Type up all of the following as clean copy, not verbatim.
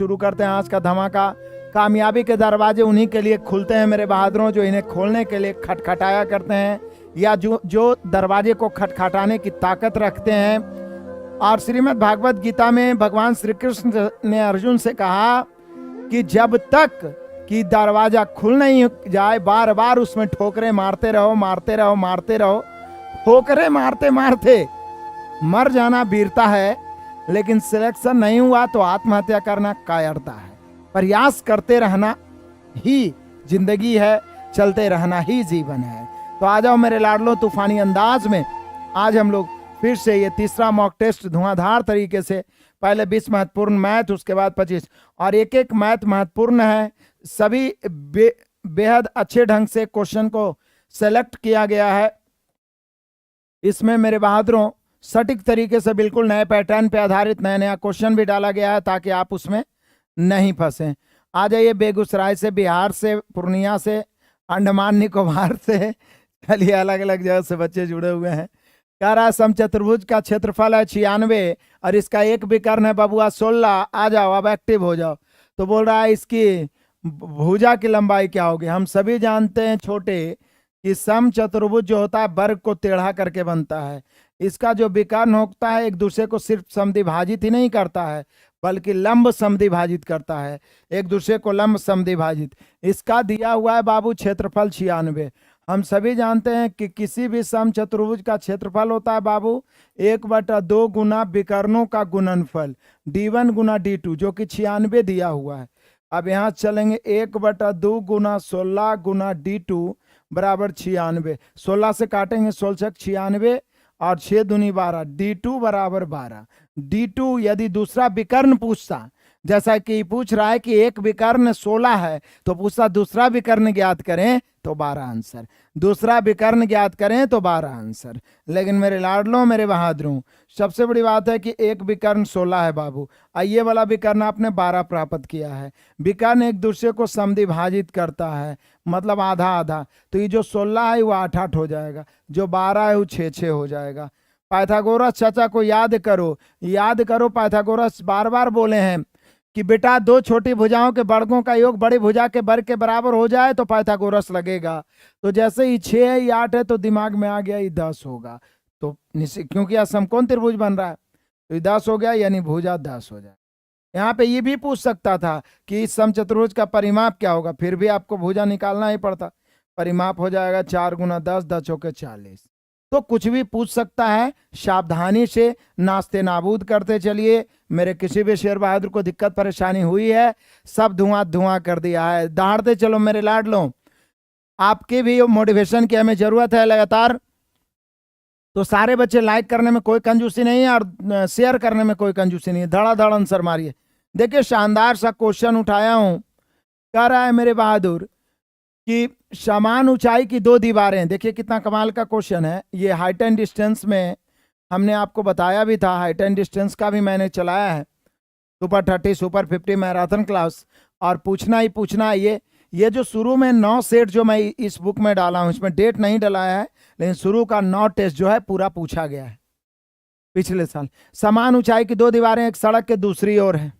शुरू करते हैं आज का धमाका। कामयाबी के दरवाजे उन्हीं के लिए खुलते हैं मेरे बहादुरों जो इन्हें खोलने के लिए खटखटाया करते हैं, या जो दरवाजे को खटखटाने की ताकत रखते हैं। और श्रीमद् भागवत गीता में भगवान श्री कृष्ण ने अर्जुन से कहा कि जब तक कि दरवाजा खुल नहीं जाए बार बार उसमें ठोकरे मारते रहो, मारते रहो, मारते रहो। ठोकरे मारते मारते मर जाना वीरता है, लेकिन सिलेक्शन नहीं हुआ तो आत्महत्या करना कायरता है। प्रयास करते रहना ही जिंदगी है, चलते रहना ही जीवन है। तो आ जाओ मेरे लाडलो तूफानी अंदाज में। आज हम लोग फिर से ये तीसरा मॉक टेस्ट धुआंधार तरीके से, पहले 20 महत्वपूर्ण मैथ, उसके बाद 25, और एक एक मैथ महत्वपूर्ण है। सभी बेहद अच्छे ढंग से क्वेश्चन को सेलेक्ट किया गया है। इसमें मेरे बहादुरों सटीक तरीके से बिल्कुल नए पैटर्न पे आधारित नया नया क्वेश्चन भी डाला गया है ताकि आप उसमें नहीं फंसे। आ जाइए बेगूसराय से, बिहार से, पूर्णिया से, अंडमान निकोबार से, चलिए अलग अलग जगह से बच्चे जुड़े हुए हैं। कह रहा है समचतुर्भुज का क्षेत्रफल है 96 और इसका एक विकर्ण है बबुआ 16। आ जाओ अब एक्टिव हो जाओ। तो बोल रहा है इसकी भुजा की लंबाई क्या होगी। हम सभी जानते हैं छोटे कि समचतुर्भुज जो होता है वर्ग को टेढ़ा करके बनता है। इसका जो विकर्ण होता है एक दूसरे को सिर्फ समद्विभाजित ही नहीं करता है बल्कि लंब समद्विभाजित करता है, एक दूसरे को लंब समद्विभाजित। इसका दिया हुआ है बाबू क्षेत्रफल 96। हम सभी जानते हैं कि किसी भी समचतुर्भुज का क्षेत्रफल होता है बाबू 1/2 गुना विकर्णों का गुणनफल d1 गुना d2 जो कि 96 दिया हुआ है। अब यहाँ चलेंगे 1/2 गुना 16 गुना d2 बराबर 96। 16 से काटेंगे 16 96 और 6 दूनी 12, d2 बराबर 12। d2 यदि दूसरा विकर्ण पूछता, जैसा कि पूछ रहा है कि एक विकर्ण 16 है तो पूछता दूसरा विकर्ण ज्ञात करें तो 12 आंसर, दूसरा विकर्ण ज्ञात करें तो 12 आंसर। लेकिन मेरे लाडलों मेरे बहादुरों सबसे बड़ी बात है कि एक विकर्ण 16 है बाबू, ये वाला विकर्ण आपने 12 प्राप्त किया है। विकर्ण एक दूसरे को समद्विभाजित करता है, मतलब आधा आधा। तो ये जो 16 है वो 8-8 हो जाएगा, जो 12 है वो 6-6 हो जाएगा। पाइथागोरस चाचा को याद करो, याद करो। पाइथागोरस बार बार बोले हैं कि बेटा दो छोटी भुजाओं के वर्गों का योग बड़ी भुजा के वर्ग के बराबर हो जाए तो पाइथागोरस लगेगा। तो जैसे ही 6 है या 8 है तो दिमाग में आ गया ये 10 होगा, तो क्योंकि यह समकोण त्रिभुज बन रहा है तो ये 10 हो गया, यानी भुजा 10 हो जाए। यहाँ पे ये भी पूछ सकता था कि इस समचतुर्भुज का परिमाप क्या होगा, फिर भी आपको भुजा निकालना ही पड़ता। परिमाप हो जाएगा 4 गुना 10, 10 चौके 40। तो कुछ भी पूछ सकता है, सावधानी से नास्ते नाबूद करते चलिए। मेरे किसी भी शेर बहादुर को दिक्कत परेशानी हुई है सब धुआं धुआं कर दिया है। दहाड़ते चलो मेरे लाडलों, आपके भी मोटिवेशन की हमें जरूरत है लगातार। तो सारे बच्चे लाइक करने में कोई कंजूसी नहीं है और शेयर करने में कोई कंजूसी नहीं है, धड़ाधड़ आंसर मारिए। देखिए शानदार सा क्वेश्चन उठाया हूं। कह रहा है मेरे बहादुर कि समान ऊंचाई की दो दीवारें, देखिए कितना कमाल का क्वेश्चन है। ये हाइट एंड डिस्टेंस में हमने आपको बताया भी था, हाइट एंड डिस्टेंस का भी मैंने चलाया है, सुपर 30 सुपर 50 मैराथन क्लास। और पूछना ही पूछना है ये जो शुरू में 9 सेट जो मैं इस बुक में डाला हूं, इसमें डेट नहीं डलाया है, लेकिन शुरू का 9 टेस्ट जो है पूरा पूछा गया है पिछले साल। समान ऊंचाई की दो दीवारें एक सड़क के दूसरी ओर है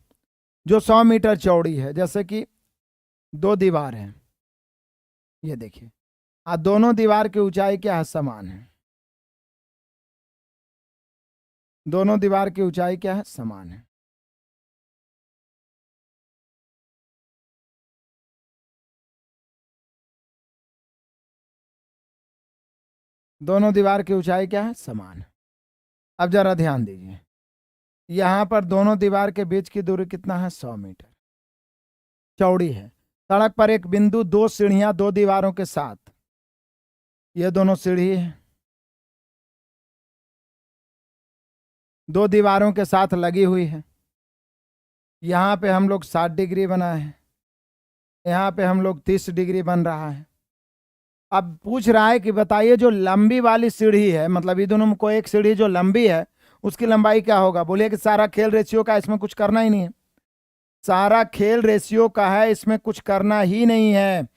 जो 100 मीटर चौड़ी है। जैसे कि दो दीवार है, ये देखिए, दोनों दीवार की ऊंचाई क्या है, समान है। दोनों दीवार की ऊंचाई क्या है, समान है। दोनों दीवार की ऊंचाई क्या है, समान है। अब जरा ध्यान दीजिए, यहां पर दोनों दीवार के बीच की दूरी कितना है, 100 मीटर चौड़ी है। सड़क पर एक बिंदु, 2 सीढ़ियां दो दीवारों के साथ, ये दोनों सीढ़ी है, दो दीवारों के साथ लगी हुई है। यहां पे हम लोग 60 डिग्री बनाए हैं, यहां पे हम लोग 30 डिग्री बन रहा है। अब पूछ रहा है कि बताइए जो लंबी वाली सीढ़ी है, मतलब ये दोनों में कोई एक सीढ़ी जो लंबी है उसकी लंबाई क्या होगा। बोलिए कि सारा खेल रेशियो का, इसमें कुछ करना ही नहीं है। सारा खेल रेशियो का है, इसमें कुछ करना ही नहीं है।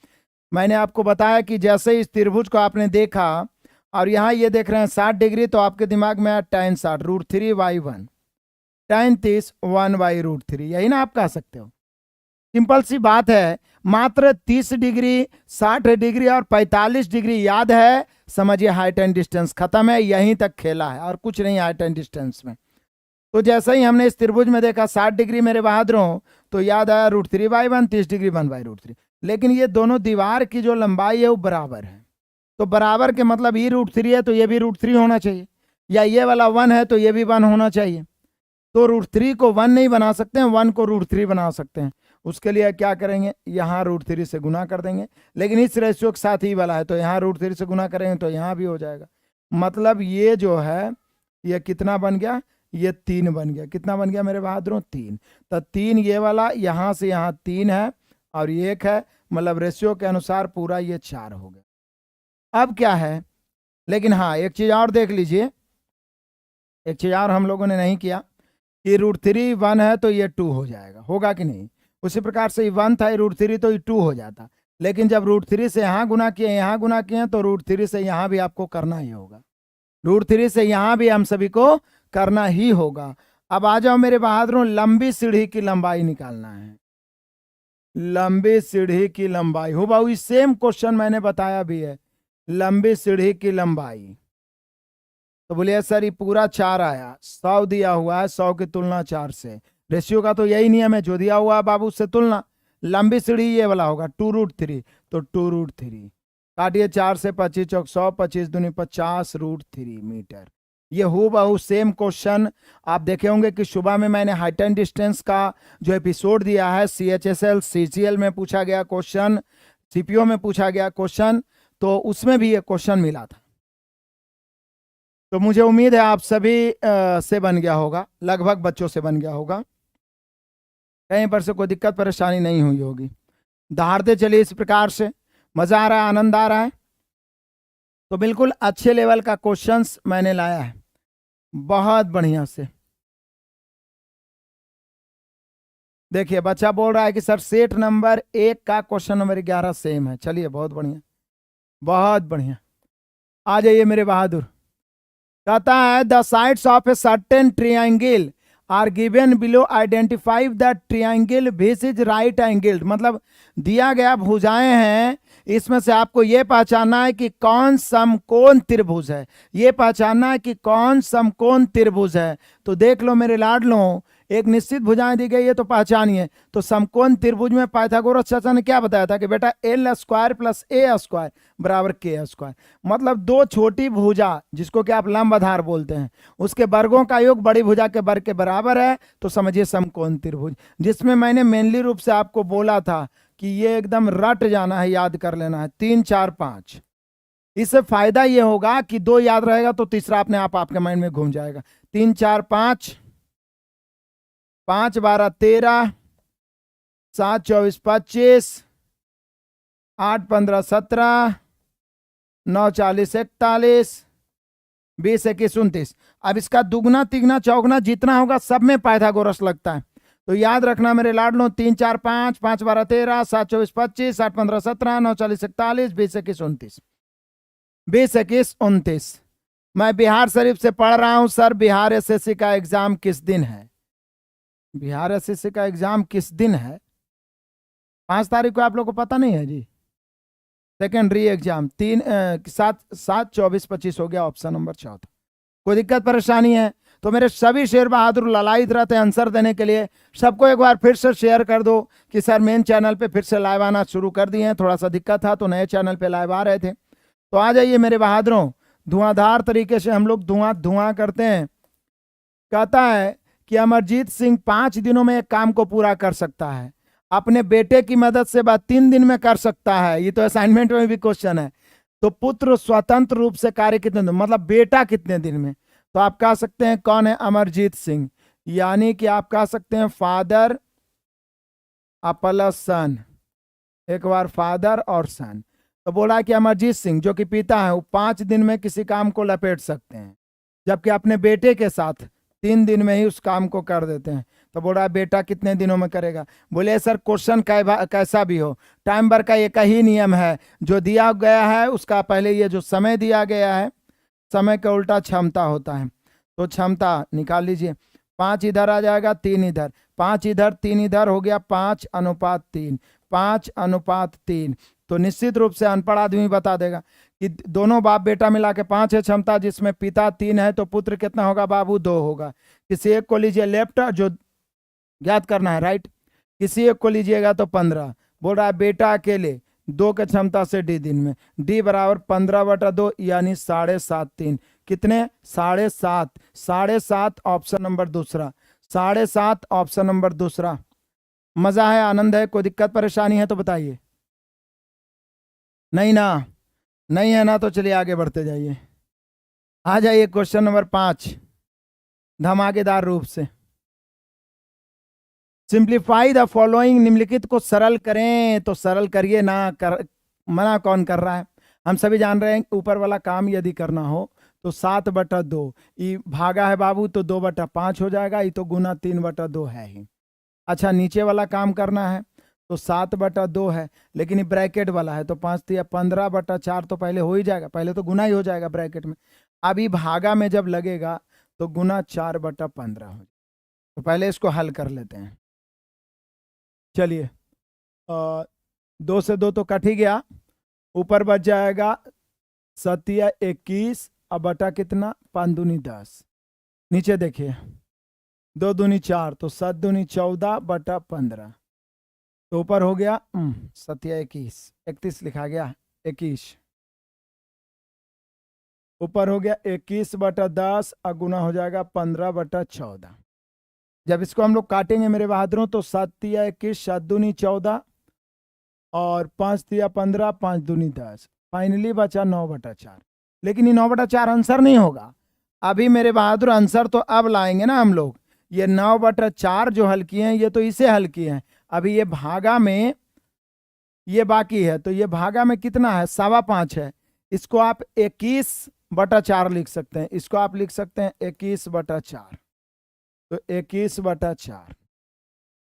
मैंने आपको बताया कि जैसे इस त्रिभुज को आपने देखा और यहाँ ये देख रहे हैं 60 डिग्री, तो आपके दिमाग में आया tan 60 √3/1, tan 30 1/√3, यही ना आप कह सकते हो। सिंपल सी बात है, मात्र 30 डिग्री, 60 डिग्री और 45 डिग्री याद है, समझिए हाइट एंड डिस्टेंस खत्म है, यहीं तक खेला है और कुछ नहीं हाइट एंड डिस्टेंस में। तो जैसे ही हमने इस त्रिभुज में देखा 60 डिग्री मेरे बहादुरों, तो याद आया √3/1, 30 डिग्री 1/√3। लेकिन ये दोनों दीवार की जो लंबाई है वो बराबर है, तो बराबर के मतलब ये √3 है तो ये भी √3 होना चाहिए, या ये वाला 1 है तो ये भी 1 होना चाहिए। तो √3 को 1 नहीं बना सकते हैं, 1 को √3 बना सकते हैं। उसके लिए क्या करेंगे, यहाँ √3 से गुना कर देंगे, लेकिन इस रेशियो के साथ ही वाला है तो यहाँ √3 से गुना करेंगे तो यहाँ भी हो जाएगा। मतलब ये जो है ये कितना बन गया, ये 3 बन गया। कितना बन गया मेरे बहादुरों, 3। तो 3 ये वाला, यहाँ से यहाँ 3 है और ये 1 है, मतलब रेशियो के अनुसार पूरा ये 4 हो गया। अब क्या है, लेकिन हाँ एक चीज और देख लीजिए, एक चीज और हम लोगों ने नहीं किया कि √3 1 है तो ये 2 हो जाएगा, होगा कि नहीं। उसी प्रकार से 1 था √3 तो ये 2 हो जाता, लेकिन जब √3 से यहाँ गुना किए, यहाँ गुना किए, तो √3 से यहाँ भी आपको करना ही होगा, √3 से यहाँ भी हम सभी को करना ही होगा। अब आ जाओ मेरे बहादुरों, लंबी सीढ़ी की लंबाई निकालना है। लंबी सीढ़ी की लंबाई हो बाबू, सेम क्वेश्चन मैंने बताया भी है, लंबी सीढ़ी की लंबाई। तो बोलिए सर ये पूरा 4 आया, 100 दिया हुआ है, 100 की तुलना 4 से, रेशियो का तो यही नियम है, जो दिया हुआ है बाबू उससे तुलना। लंबी सीढ़ी ये वाला होगा 2√3, तो 2√3 काटिए, 4 से 25 चौक 100, 25 दूनी 50 √3 मीटर। ये हो बहु सेम क्वेश्चन आप देखे होंगे कि सुबह में मैंने हाइट एंड डिस्टेंस का जो एपिसोड दिया है, CHSL CGL में पूछा गया क्वेश्चन, CPO में पूछा गया क्वेश्चन, तो उसमें भी ये क्वेश्चन मिला था। तो मुझे उम्मीद है आप सभी से बन गया होगा, लगभग बच्चों से बन गया होगा, कहीं पर से कोई दिक्कत परेशानी नहीं हुई होगी। दहाड़ते चलिए इस प्रकार से, मजा आ रहा है, आनंद आ रहा है। तो बिल्कुल अच्छे लेवल का क्वेश्चंस मैंने लाया है, बहुत बढ़िया से। देखिए बच्चा बोल रहा है कि सर सेट नंबर 1 का क्वेश्चन नंबर 11 सेम है। चलिए बहुत बढ़िया, बहुत बढ़िया। आ जाइए मेरे बहादुर। कहता है the sides of a certain triangle are given below, identify the triangle which is right angled. मतलब दिया गया भुजाएं हैं, इसमें से आपको यह पहचानना है कि कौन समकोण त्रिभुज है, यह पहचानना है कि कौन समकोण त्रिभुज है। तो देख लो मेरे लाडलों, एक निश्चित भुजाएं दी गई है तो पहचानिए। तो समकोण त्रिभुज में पाइथागोरस चाचा ने क्या बताया था कि बेटा L² + A² बराबर K²। मतलब दो छोटी भुजा जिसको कि आप लंब आधार बोलते हैं, उसके वर्गों का योग बड़ी भुजा के वर्ग के बराबर है, तो समझिए समकोण त्रिभुज। जिसमें मैंने मेनली रूप से आपको बोला था कि ये एकदम रट जाना है, याद कर लेना है 3 4 5। इससे फायदा ये होगा कि 2 याद रहेगा तो तीसरा अपने आप आपके माइंड में घूम जाएगा। 3 4 5, 5 12 13, 7 24 25, 8 15 17, 9 40 41, 20 21 29। अब इसका दुगना तिगना चौगुना जितना होगा सब में पाइथागोरस लगता है। तो याद रखना मेरे लाडलों, 3 4 5, 5 12 13, 7 24 25, 8 15 17, 9 40 41, 20 21 29, 20 21 29। मैं बिहार शरीफ से पढ़ रहा हूं सर, बिहार SSC का एग्जाम किस दिन है? बिहार SSC का एग्जाम किस दिन है? 5 तारीख को आप लोग को पता नहीं है जी? सेकेंडरी एग्जाम 7 24 25 हो गया, ऑप्शन नंबर 4। कोई दिक्कत परेशानी है तो मेरे सभी शेर बहादुर ललायित रहते हैं आंसर देने के लिए। सबको एक बार फिर से शेयर कर दो कि सर मेन चैनल पे फिर से लाइव आना शुरू कर दिए हैं, थोड़ा सा दिक्कत था तो नए चैनल पे लाइव आ रहे थे। तो आ जाइए मेरे बहादुरों, धुआंधार तरीके से हम लोग धुआं करते हैं। कहता है कि अमरजीत सिंह 5 दिनों में एक काम को पूरा कर सकता है, अपने बेटे की मदद से बात 3 दिन में कर सकता है। ये तो असाइनमेंट में भी क्वेश्चन है। तो पुत्र स्वतंत्र रूप से कार्य कितने दिन, मतलब बेटा कितने दिन में? तो आप कह सकते हैं कौन है? अमरजीत सिंह। यानी कि आप कह सकते हैं फादर प्लस सन, एक बार फादर और सन। तो बोला कि अमरजीत सिंह जो कि पिता है वो 5 दिन में किसी काम को लपेट सकते हैं, जबकि अपने बेटे के साथ 3 दिन में ही उस काम को कर देते हैं। तो बोल रहा है बेटा कितने दिनों में करेगा? बोले सर क्वेश्चन कैसा भी हो, टाइम बार का एक ही नियम है, जो दिया गया है उसका पहले ये जो समय दिया गया है, समय का उल्टा क्षमता होता है। तो क्षमता निकाल लीजिए, 5 इधर आ जाएगा, 3 इधर, 5 इधर 3 इधर, हो गया 5:3, 5:3। तो निश्चित रूप से अनपढ़ आदमी बता देगा कि दोनों बाप बेटा मिला के 5 है क्षमता, जिसमें पिता 3 है तो पुत्र कितना होगा बाबू? 2 होगा। किसी एक को लीजिए लेफ्ट, जो ज्ञात करना है राइट, किसी एक को लीजिएगा तो 15। बोल रहा है बेटा अकेले 2 के क्षमता से डी दिन में, डी बराबर 15/2 यानी 7.5/3। कितने? 7.5। 7.5 ऑप्शन नंबर दूसरा, 7.5 ऑप्शन नंबर दूसरा। मजा है, आनंद है, कोई दिक्कत परेशानी है तो बताइए। नहीं ना? नहीं है ना तो चलिए आगे बढ़ते जाइए। आ जाइए क्वेश्चन नंबर 5 धमाकेदार रूप से। सिंप्लीफाई द फॉलोइंग, निम्नलिखित को सरल करें। तो सरल करिए ना, मना कौन कर रहा है? हम सभी जान रहे हैं ऊपर वाला काम यदि करना हो तो 7/2, ये भागा है बाबू तो 2/5 हो जाएगा, ये तो गुना 3/2 है ही। अच्छा नीचे वाला काम करना है तो 7/2 है, लेकिन ये ब्रैकेट वाला है तो 5 या 15/4 तो पहले हो ही जाएगा, पहले तो गुना ही हो जाएगा ब्रैकेट में। अब ये भागा में जब लगेगा तो गुना 4/15 हो। तो पहले इसको हल कर लेते हैं। चलिए 2 से 2 तो कट ही गया, ऊपर बच जाएगा 7×21 अब बटा कितना? 5×2 10। नीचे देखिए 2×2 4 तो 7×2 14/15। तो ऊपर हो गया 7×21 31 लिखा गया 21, ऊपर हो गया 21/10 और गुना हो जाएगा 15/14। जब इसको हम लोग काटेंगे मेरे बहादुरों तो 7×21 7×2 14 और 5×3 15 5×2 10, फाइनली बचा 9/4। लेकिन ये 9/4 आंसर नहीं होगा अभी मेरे बहादुर, आंसर तो अब लाएंगे ना हम लोग। ये 9/4 जो हल किए हैं ये तो इसे हल किए हैं, अभी ये भागा में ये बाकी है, तो ये भागा में कितना है? 5.25 है। इसको आप 21/4 लिख सकते हैं, इसको आप लिख सकते हैं 21/4। तो 21/4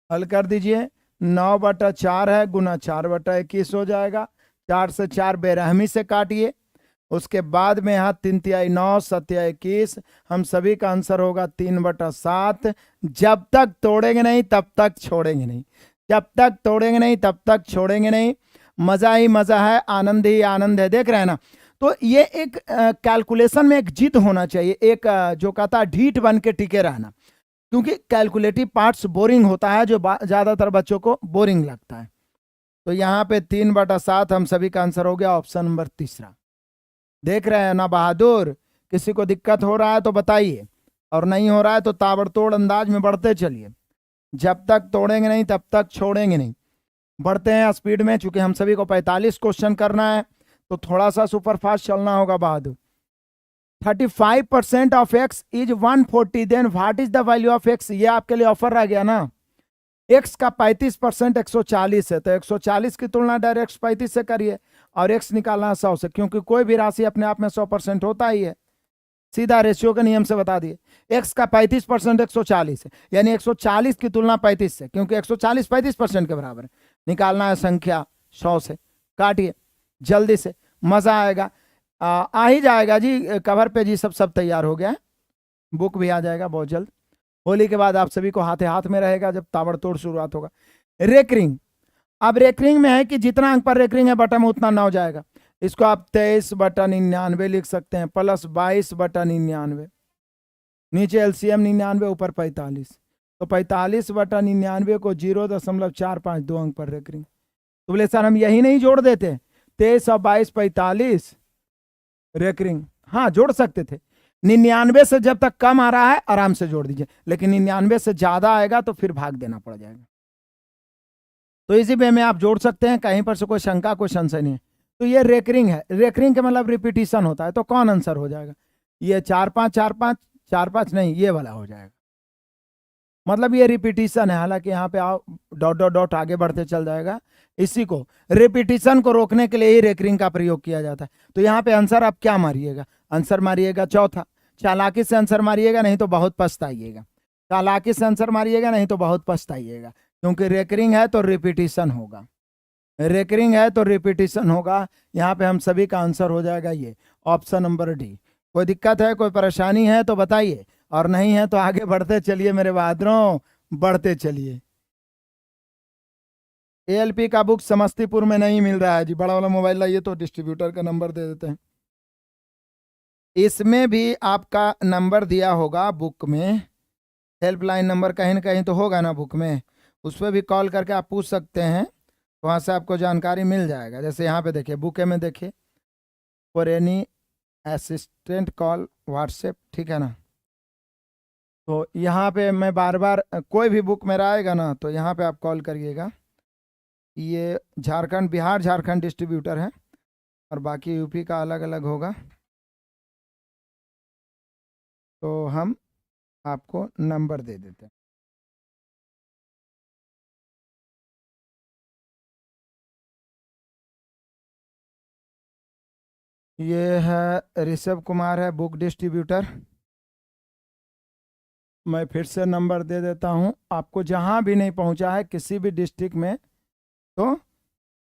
हल कर दीजिए, 9/4 है गुना 4/21 हो जाएगा। 4 से 4 बेरहमी से काटिए, उसके बाद में यहाँ 3×9 7×21, हम सभी का आंसर होगा 3/7। जब तक तोड़ेंगे नहीं तब तक छोड़ेंगे नहीं, जब तक तोड़ेंगे नहीं तब तक छोड़ेंगे नहीं। मजा ही मजा है, आनंद ही आनंद है। देख रहे हैं ना? तो ये एक कैलकुलेशन में एक जिद होना चाहिए, एक जो कहता है ढीठ बन के टिके रहना, क्योंकि कैलकुलेटिव पार्ट्स बोरिंग होता है, जो ज्यादातर बच्चों को बोरिंग लगता है। तो यहाँ पे 3/7 हम सभी का आंसर हो गया ऑप्शन नंबर तीसरा। देख रहे हैं ना बहादुर? किसी को दिक्कत हो रहा है तो बताइए, और नहीं हो रहा है तो ताबड़तोड़ अंदाज में बढ़ते चलिए। जब तक तोड़ेंगे नहीं तब तक छोड़ेंगे नहीं। बढ़ते हैं स्पीड में, चूंकि हम सभी को 45 क्वेश्चन करना है तो थोड़ा सा सुपरफास्ट चलना होगा बहादुर। 35% of x is 140, then what is the value of x? ये आपके लिए ऑफर रह गया ना। एक्स का 35% 140 है, तो 140 की तुलना डायरेक्ट 35 से करिए और एक्स निकालना है 100 से, क्योंकि कोई भी राशि अपने आप में 100% होता ही है। सीधा रेशियो के नियम से बता दिए। एक्स का 35% 140 है, यानी 140 की तुलना 35 से, क्योंकि 140 35% के बराबर है। निकालना है संख्या 100 से, काटिए जल्दी से, मजा आएगा। आ ही जाएगा जी, कवर पे जी सब तैयार हो गया है, बुक भी आ जाएगा बहुत जल्द। होली के बाद आप सभी को हाथे हाथ में रहेगा जब ताबड़तोड़ शुरुआत होगा। रेकरिंग, अब रेकरिंग में है कि जितना अंक पर रेकरिंग है बटा में उतना ना हो जाएगा। इसको आप 23/99 लिख सकते हैं, प्लस 22/99, नीचे एलसीएम 99 ऊपर 45, तो 45/99 को 0.452 2 अंक पर रेकरिंग। तो बोले सर हम यही नहीं जोड़ देते, 23 और 22 45 रेकरिंग, हाँ जोड़ सकते थे। 99 से जब तक कम आ रहा है आराम से जोड़ दीजिए, लेकिन 99 से ज्यादा आएगा तो फिर भाग देना पड़ जाएगा। तो इसी वे में आप जोड़ सकते हैं, कहीं पर से कोई शंका कोई संशय नहीं है। तो ये रेकरिंग है, रेकरिंग का मतलब रिपीटिशन होता है, तो कौन आंसर हो जाएगा? ये 4-5 नहीं, ये वाला हो जाएगा, मतलब ये रिपीटिशन है। हालांकि यहाँ पे आओ डॉट डॉट डॉट आगे बढ़ते चल जाएगा, इसी को रिपीटिशन को रोकने के लिए ही रेकरिंग का प्रयोग किया जाता है। तो यहाँ पे आंसर आप क्या मारिएगा? आंसर मारिएगा चौथा। चालाकी से आंसर मारिएगा, नहीं तो बहुत पछताइएगा। चालाकी से आंसर मारिएगा, नहीं तो बहुत पछताइएगा, क्योंकि रेकरिंग है तो रिपीटिशन होगा, रेकरिंग है तो रिपीटिशन होगा। यहाँ पे हम सभी का आंसर हो जाएगा ये ऑप्शन नंबर डी। कोई दिक्कत है, कोई परेशानी है तो बताइए, और नहीं है तो आगे बढ़ते चलिए मेरे बहादुरों, बढ़ते चलिए। एएलपी का बुक समस्तीपुर में नहीं मिल रहा है जी। बड़ा वाला मोबाइल लाइए तो डिस्ट्रीब्यूटर का नंबर दे देते हैं। इसमें भी आपका नंबर दिया होगा बुक में, हेल्पलाइन नंबर कहीं ना कहीं तो होगा ना बुक में, उस पर भी कॉल करके आप पूछ सकते हैं, वहाँ से आपको जानकारी मिल जाएगा। जैसे यहाँ पे देखिए, बुके में देखिए, for any assistant call WhatsApp, ठीक है ना। तो यहाँ पे मैं बार बार कोई भी बुक मेरा आएगा ना तो यहाँ पे आप कॉल करिएगा। ये झारखंड, बिहार झारखंड डिस्ट्रीब्यूटर है और बाकी यूपी का अलग अलग होगा। तो हम आपको नंबर दे देते हैं। ये है ऋषभ कुमार है, बुक डिस्ट्रीब्यूटर। मैं फिर से नंबर दे देता हूँ आपको, जहाँ भी नहीं पहुँचा है किसी भी डिस्ट्रिक्ट में तो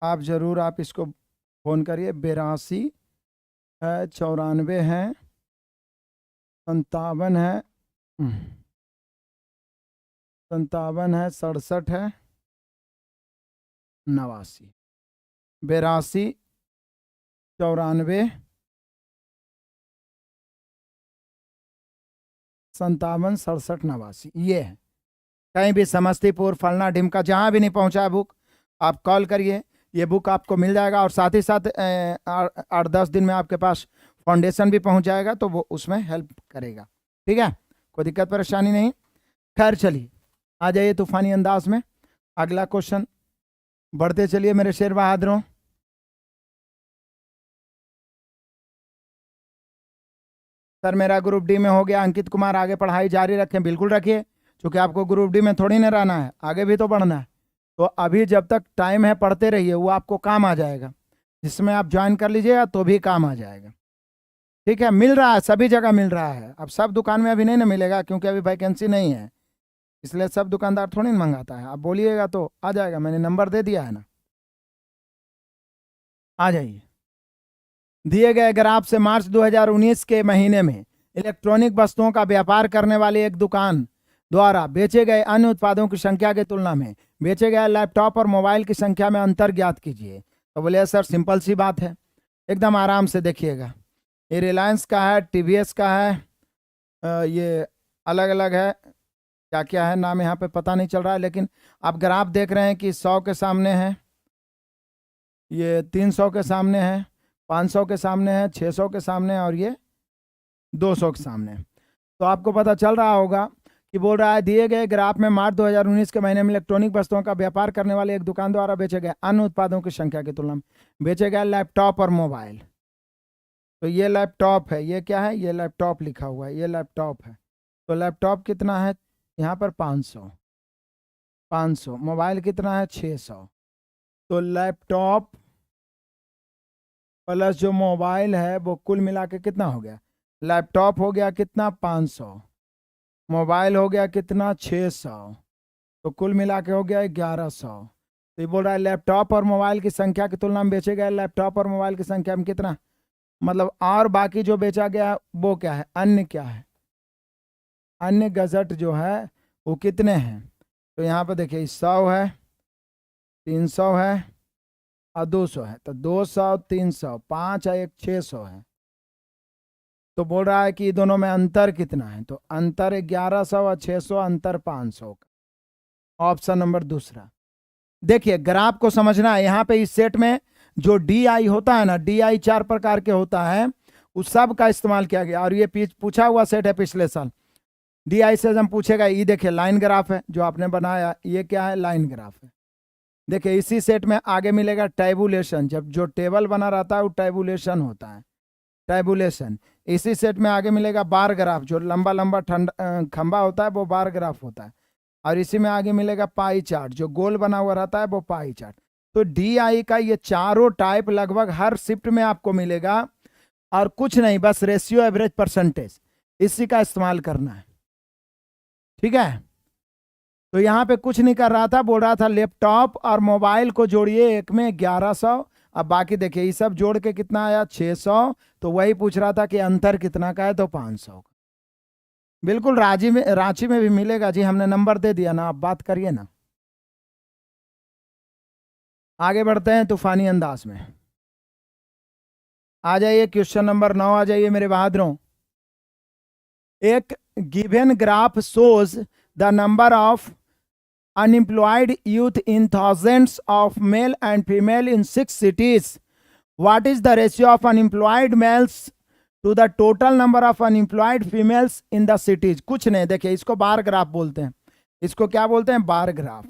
आप ज़रूर आप इसको फ़ोन करिए। 82 है, 94 है, 57 है, 57 है, 67 है, 89, 82 94 57 67 89, ये है। कहीं भी समस्तीपुर फलना ढिमका जहाँ भी नहीं पहुँचा है बुक, आप कॉल करिए, ये बुक आपको मिल जाएगा। और साथ ही साथ 8-10 दिन में आपके पास फाउंडेशन भी पहुँच जाएगा, तो वो उसमें हेल्प करेगा। ठीक है, कोई दिक्कत परेशानी नहीं। खैर चलिए, आ जाइए तूफानी अंदाज में अगला क्वेश्चन, बढ़ते चलिए मेरे शेर बहादुरों। सर मेरा ग्रुप डी में हो गया, अंकित कुमार आगे पढ़ाई जारी रखें। बिल्कुल रखिए, क्योंकि आपको ग्रुप डी में थोड़ी ना रहना है, आगे भी तो बढ़ना है। तो अभी जब तक टाइम है पढ़ते रहिए, वो आपको काम आ जाएगा। जिसमें आप ज्वाइन कर लीजिएगा तो भी काम आ जाएगा। ठीक है, मिल रहा है, सभी जगह मिल रहा है। अब सब दुकान में अभी नहीं ना मिलेगा, क्योंकि अभी वैकेंसी नहीं है, इसलिए सब दुकानदार थोड़ी ना मंगाता है। आप बोलिएगा तो आ जाएगा, मैंने नंबर दे दिया है ना। आ जाइए। दिए गए ग्राफ से मार्च 2019 के महीने में इलेक्ट्रॉनिक वस्तुओं का व्यापार करने वाली एक दुकान द्वारा बेचे गए अन्य उत्पादों की संख्या की तुलना में बेचे गए लैपटॉप और मोबाइल की संख्या में अंतर ज्ञात कीजिए। तो बोले सर सिंपल सी बात है, एकदम आराम से देखिएगा। ये रिलायंस का है, टीवीएस का है, ये अलग अलग है, क्या क्या है नाम यहाँ पे पता नहीं चल रहा है, लेकिन आप ग्राफ देख रहे हैं कि 100 के सामने है, ये 300 के सामने है, 500 के सामने है, 600 के सामने है, और ये 200 के सामने है। तो आपको पता चल रहा होगा कि बोल रहा है दिए गए ग्राफ में मार्च 2019 के महीने में इलेक्ट्रॉनिक वस्तुओं का व्यापार करने वाले एक दुकान द्वारा बेचे गए अन्य उत्पादों की संख्या की तुलना में बेचे गए लैपटॉप और मोबाइल। तो ये लैपटॉप है, ये क्या है, ये लैपटॉप लिखा हुआ है, ये लैपटॉप है। तो लैपटॉप कितना है यहाँ पर, 500। मोबाइल कितना है, 600। तो लैपटॉप प्लस जो मोबाइल है वो कुल मिला के कितना हो गया, लैपटॉप हो गया कितना 500, मोबाइल हो गया कितना 600, तो कुल मिला के हो गया 1100। तो ये बोल रहा है लैपटॉप और मोबाइल की संख्या की तुलना में बेचे गए लैपटॉप और मोबाइल की संख्या में कितना, मतलब और बाकी जो बेचा गया वो क्या है, अन्य क्या है, अन्य गजट जो है वो कितने हैं। तो यहाँ पर देखिए 100 है, 300 है और 200 है। तो 200 300 5 है, एक 600 है। तो बोल रहा है कि दोनों में अंतर कितना है, तो अंतर 1100 और 600, अंतर 500 का। ऑप्शन नंबर दूसरा। देखिए ग्राफ को समझना है, यहाँ पे इस सेट में जो डी आई होता है ना, डी आई 4 प्रकार के होता है, उस सब का इस्तेमाल किया गया। और ये पूछा हुआ सेट है पिछले साल। डी आई से हम पूछेगा, ये देखिए लाइन ग्राफ है जो आपने बनाया, ये क्या है, लाइन ग्राफ है। देखिए इसी सेट में आगे मिलेगा टैबुलेशन, जब जो टेबल बना रहता है वो टैबुलेशन होता है, टैबुलेशन। इसी सेट में आगे मिलेगा बार ग्राफ, जो लंबा लंबा खंबा होता है वो बार ग्राफ होता है। और इसी में आगे मिलेगा पाई चार्ट, जो गोल बना हुआ रहता है वो पाई चार्ट। तो डी आई का ये चारों टाइप लगभग हर शिफ्ट में आपको मिलेगा, और कुछ नहीं, बस रेशियो एवरेज परसेंटेज इसी का इस्तेमाल करना है। ठीक है, तो यहाँ पे कुछ नहीं कर रहा था, बोल रहा था लैपटॉप और मोबाइल को जोड़िए, एक में 1100, अब बाकी देखिए ये सब जोड़ के कितना आया 600। तो वही पूछ रहा था कि अंतर कितना का है, तो 500 का। बिल्कुल रांची में भी मिलेगा जी, हमने नंबर दे दिया ना, आप बात करिए ना। आगे बढ़ते हैं तूफानी अंदाज में। आ जाइए क्वेश्चन नंबर 9, आ जाइए मेरे बहादुरों। एक given graph shows the number of unemployed youth in thousands of male and female in 6 cities. What is the ratio of unemployed males to the total number of unemployed females in the cities? कुछ नहीं, देखिए इसको bar graph बोलते हैं। इसको क्या बोलते हैं? Bar graph.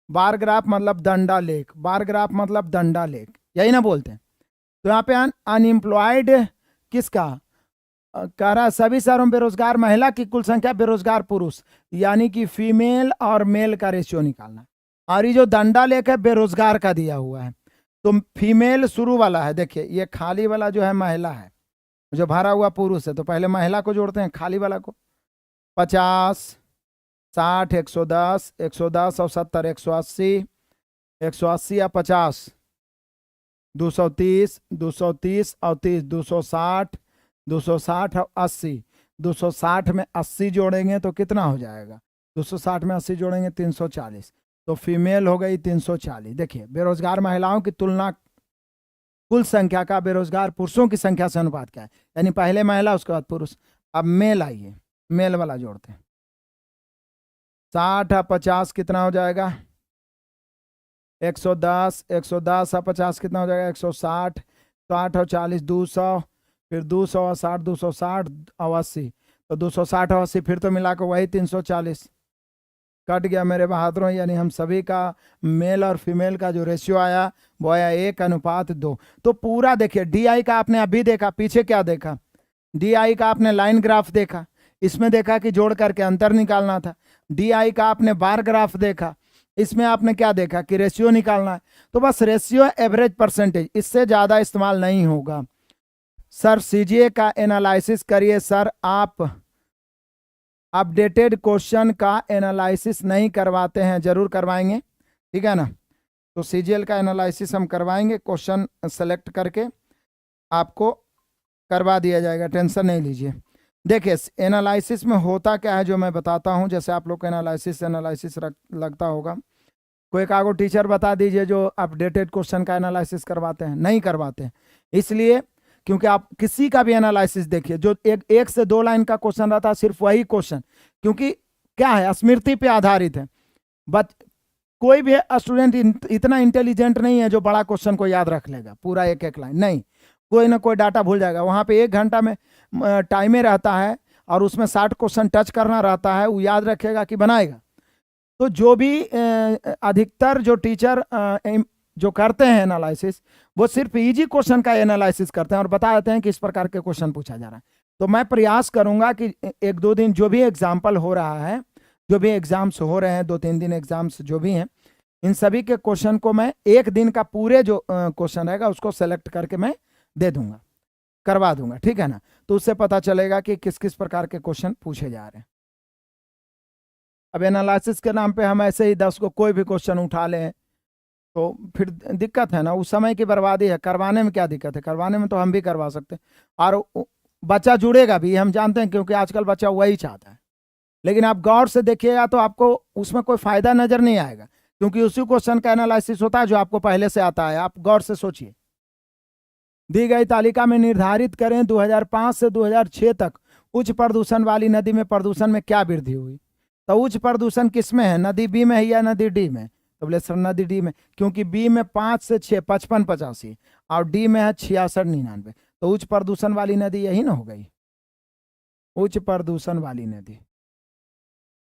बार ग्राफ मतलब दंडा लेख, बार ग्राफ मतलब दंडा लेख, यही ना बोलते हैं। तो यहाँ पे अनएम्प्लॉयड किसका कह रहा है? सभी शहरों में बेरोजगार महिला की कुल संख्या बेरोजगार पुरुष, यानी कि फीमेल और मेल का रेशियो निकालना। और ये जो दंडा लेख है बेरोजगार का दिया हुआ है, तो फीमेल शुरू वाला है, देखिए ये खाली वाला जो है महिला है, जो भरा हुआ पुरुष है, तो पहले महिला को जोड़ते हैं खाली वाला को। 50, 60, 110, 110 और 70, 180, 180 या 50, 230, 230 और 30, 260, 260 और 80, 260 में 80 जोड़ेंगे तो कितना हो जाएगा? 260 में 80 जोड़ेंगे 340, तो फीमेल हो गई 340। देखिए बेरोजगार महिलाओं की तुलना कुल संख्या का बेरोजगार पुरुषों की संख्या से अनुपात क्या है, यानी पहले महिला उसके बाद पुरुष। अब मेल आइए, मेल वाला जोड़ते हैं। 60 और 50 कितना हो जाएगा? 110, 110 और 50 कितना हो जाएगा? 160, 60 और 40 200, फिर 200 और 60, 260 और 80, तो 260 और 80 फिर तो मिलाकर वही 340 कट गया मेरे बहादुरों। यानी हम सभी का मेल और फीमेल का जो रेशियो आया वो आया 1:2। तो पूरा देखिए, DI का आपने अभी देखा, पीछे क्या देखा? DI का आपने लाइन ग्राफ देखा, इसमें देखा कि जोड़ करके अंतर निकालना था। DI का आपने बार ग्राफ देखा, इसमें आपने क्या देखा कि रेशियो निकालना है। तो बस रेशियो, एवरेज, परसेंटेज, इससे ज्यादा इस्तेमाल नहीं होगा। सर CGA का एनालिसिस करिए। सर आप अपडेटेड क्वेश्चन का एनालिसिस नहीं करवाते हैं, जरूर करवाएंगे, ठीक है ना? तो CGL का एनालिसिस हम करवाएंगे, क्वेश्चन सेलेक्ट करके आपको करवा दिया जाएगा, टेंशन नहीं लीजिए। देखिए एनालिसिस में होता क्या है जो मैं बताता हूं, जैसे आप लोग को एनालिसिस लगता होगा। कोई एक आगो टीचर बता दीजिए जो अपडेटेड क्वेश्चन का एनालिसिस करवाते हैं। नहीं करवाते हैं, इसलिए क्योंकि आप किसी का भी एनालिसिस देखिए, जो एक से 2 लाइन का क्वेश्चन रहता है, सिर्फ वही क्वेश्चन, क्योंकि क्या है, स्मृति पे आधारित है। बट कोई भी स्टूडेंट इतना इंटेलिजेंट नहीं है जो बड़ा क्वेश्चन को याद रख लेगा पूरा एक एक लाइन, नहीं, कोई ना कोई डाटा भूल जाएगा। वहां पे 1 घंटा में टाइmer रहता है और उसमें 60 क्वेश्चन टच करना रहता है, वो याद रखेगा कि बनाएगा। तो जो भी अधिकतर जो टीचर जो करते हैं एनालिसिस, वो सिर्फ इजी क्वेश्चन का एनालिसिस करते हैं और बता देते हैं कि इस प्रकार के क्वेश्चन पूछा जा रहा है। तो मैं प्रयास करूंगा कि 1-2 दिन जो भी एग्जाम्पल हो रहा है, जो भी एग्जाम्स हो रहे हैं, 2-3 दिन एग्जाम्स जो भी हैं, इन सभी के क्वेश्चन को मैं 1 दिन का पूरे जो क्वेश्चन रहेगा उसको सेलेक्ट करके मैं दे दूंगा, करवा दूंगा, ठीक है ना? तो उससे पता चलेगा कि किस किस प्रकार के क्वेश्चन पूछे जा रहे हैं। अब एनालिसिस के नाम पे हम ऐसे ही 10 को कोई भी क्वेश्चन उठा लें तो फिर दिक्कत है ना, उस समय की बर्बादी है। करवाने में क्या दिक्कत है? करवाने में तो हम भी करवा सकते हैं, और बच्चा जुड़ेगा भी, हम जानते हैं, क्योंकि आजकल बच्चा वही चाहता है। लेकिन आप गौर से देखिएगा तो आपको उसमें कोई फायदा नजर नहीं आएगा, क्योंकि उसी क्वेश्चन का एनालिसिस होता है जो आपको पहले से आता है। आप गौर से सोचिए, दी गई तालिका में निर्धारित करें 2005 से 2006 तक उच्च प्रदूषण वाली नदी में प्रदूषण में क्या वृद्धि हुई। तो उच्च प्रदूषण किसमें है? नदी बी में है या नदी डी में? तो बोले सर नदी डी में, क्योंकि बी में 5 से 6 55 85 और डी में है 66 99, तो उच्च प्रदूषण वाली नदी यही ना हो गई, उच्च प्रदूषण वाली नदी,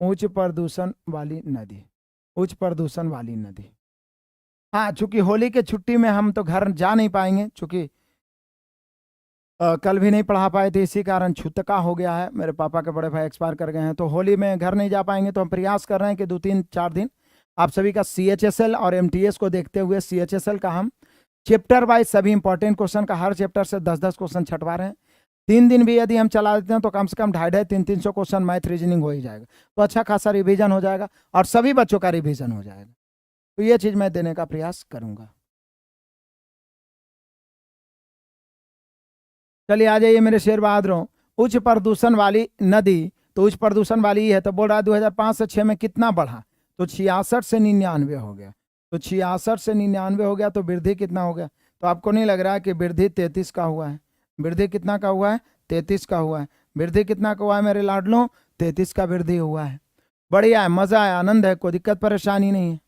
उच्च प्रदूषण वाली नदी, उच्च प्रदूषण वाली नदी। हाँ, चूंकि होली के छुट्टी में हम तो घर जा नहीं पाएंगे, चूंकि कल भी नहीं पढ़ा पाए थे, इसी कारण छूतका हो गया है, मेरे पापा के बड़े भाई एक्सपायर कर गए हैं, तो होली में घर नहीं जा पाएंगे। तो हम प्रयास कर रहे हैं कि 2-3-4 दिन आप सभी का CHSL और MTS को देखते हुए, CHSL का हम चैप्टर वाइज सभी इंपॉर्टेंट क्वेश्चन का हर चैप्टर से 10-10 क्वेश्चन छटवा रहे हैं। 3 दिन भी यदि हम चला देते हैं तो कम से कम 250-300 क्वेश्चन मैथ रीजनिंग हो ही जाएगा, तो अच्छा खासा रिवीजन हो जाएगा और सभी बच्चों का रिवीजन हो जाएगा। तो ये चीज मैं देने का प्रयास करूंगा। चलिए आ जाइए मेरे शेर बहादुरों। उच्च प्रदूषण वाली नदी, तो उच्च प्रदूषण वाली ही है। तो बोल रहा है 2005 से 6 में कितना बढ़ा, तो 66 से 99 हो गया। तो 66 से 99 हो गया, तो वृद्धि कितना हो गया? तो आपको नहीं लग रहा है कि वृद्धि 33 का हुआ है? वृद्धि कितना का हुआ है? 33 का हुआ है। वृद्धि कितना का हुआ है मेरे लाडलों? 33 का वृद्धि हुआ है। बढ़िया है, मजा है, आनंद है, कोई दिक्कत परेशानी नहीं है।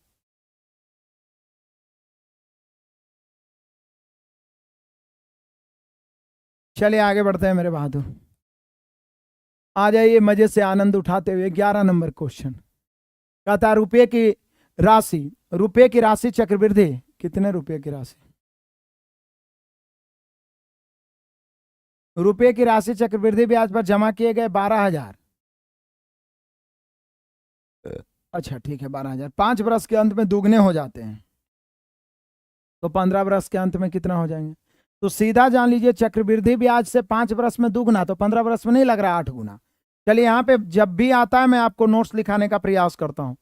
चलिए आगे बढ़ते हैं मेरे बहादुर। आ जाइए मजे से आनंद उठाते हुए 11 नंबर क्वेश्चन। कहता रुपये की राशि, रुपये की राशि चक्रवृद्धि कितने रुपये की राशि? रुपये की राशि चक्रवृद्धि ब्याज पर जमा किए गए 12,000। अच्छा ठीक है 12,000 5 वर्ष के अंत में दुगने हो जाते हैं, तो 15 वर्ष के अंत में कितना हो जाएंगे? तो सीधा जान लीजिए चक्रवृद्धि ब्याज से 5 वर्ष में दुगना, तो 15 वर्ष में नहीं लग रहा 8 गुना। चलिए यहाँ पे जब भी आता है मैं आपको नोट्स लिखाने का प्रयास करता हूं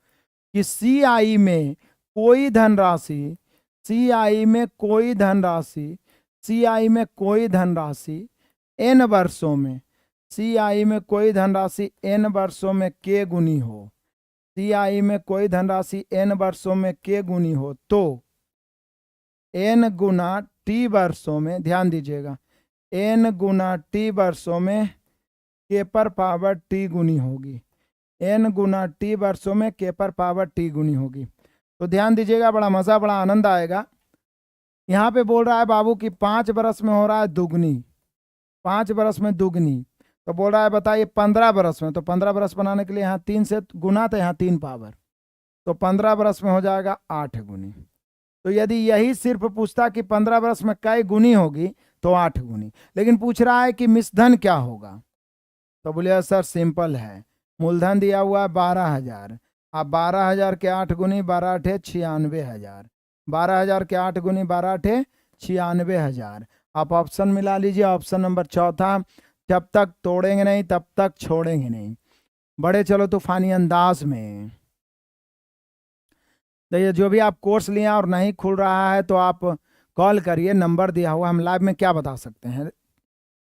कि सीआई में कोई धनराशि, सीआई में कोई धनराशि, सीआई में कोई धनराशि एन वर्षों में, सीआई में कोई धनराशि एन वर्षों में के गुनी हो, सीआई में कोई धनराशि एन वर्षों में के गुनी हो, तो एन गुना टी वर्षों में, ध्यान दीजिएगा, एन गुना टी वर्षों में के पर पावर टी गुनी होगी। एन गुना टी वर्षों में के पर पावर टी गुनी होगी। तो ध्यान दीजिएगा, बड़ा मजा, बड़ा आनंद आएगा। यहाँ पे बोल रहा है बाबू कि 5 वर्ष में हो रहा है दुगनी, 5 वर्ष में दुगनी। तो बोल रहा है बताइए 15 वर्ष में, तो 15 वर्ष बनाने के लिए यहाँ 3 से गुना, तो यहाँ 3 पावर, तो 15 वर्ष में हो जाएगा 8 गुनी। तो यदि यही सिर्फ पूछता कि 15 वर्ष में कै गुनी होगी, तो 8 गुनी। लेकिन पूछ रहा है कि मिश्रधन क्या होगा, तो बोलिए सर सिंपल है, मूलधन दिया हुआ है 12,000, अब 12,000 के 8 गुनी 12 8 96,000, 12,000 के 8 गुनी 12 8 96,000। आप ऑप्शन मिला लीजिए, ऑप्शन नंबर चौथा, जब तक तोड़ेंगे नहीं तब तक छोड़ेंगे नहीं। बड़े चलो तूफानी अंदाज में देखिए, जो भी आप कोर्स लिए और नहीं खुल रहा है तो आप कॉल करिए, नंबर दिया हुआ, हम लाइव में क्या बता सकते हैं,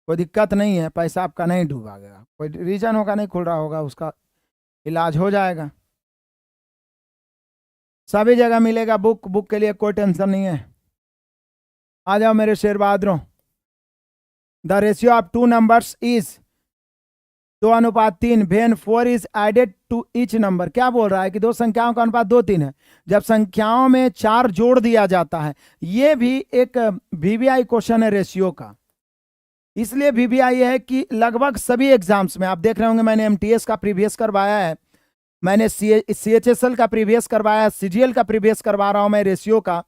कोई दिक्कत नहीं है, पैसा आपका नहीं डूबेगा, कोई रीजन होगा नहीं खुल रहा होगा, उसका इलाज हो जाएगा, सभी जगह मिलेगा, बुक बुक के लिए कोई टेंशन नहीं है। आ जाओ मेरे शेर बहादुरों। The ratio of 2 numbers is 2:3 when 4 is added to each number. क्या बोल रहा है कि दो संख्याओं का अनुपात 2:3 है जब संख्याओं में 4 जोड़ दिया जाता है। ये भी एक वीवीआई क्वेश्चन है रेशियो का, इसलिए वीवीआई है कि लगभग सभी एग्जाम्स में आप देख रहे होंगे, मैंने एमटीएस का प्रीवियस करवाया है, मैंने सीएचएसएल का प्रीवियस करवाया है, सीजीएल का प्रीवियस करवा रहा हूं मैं रेशियो का,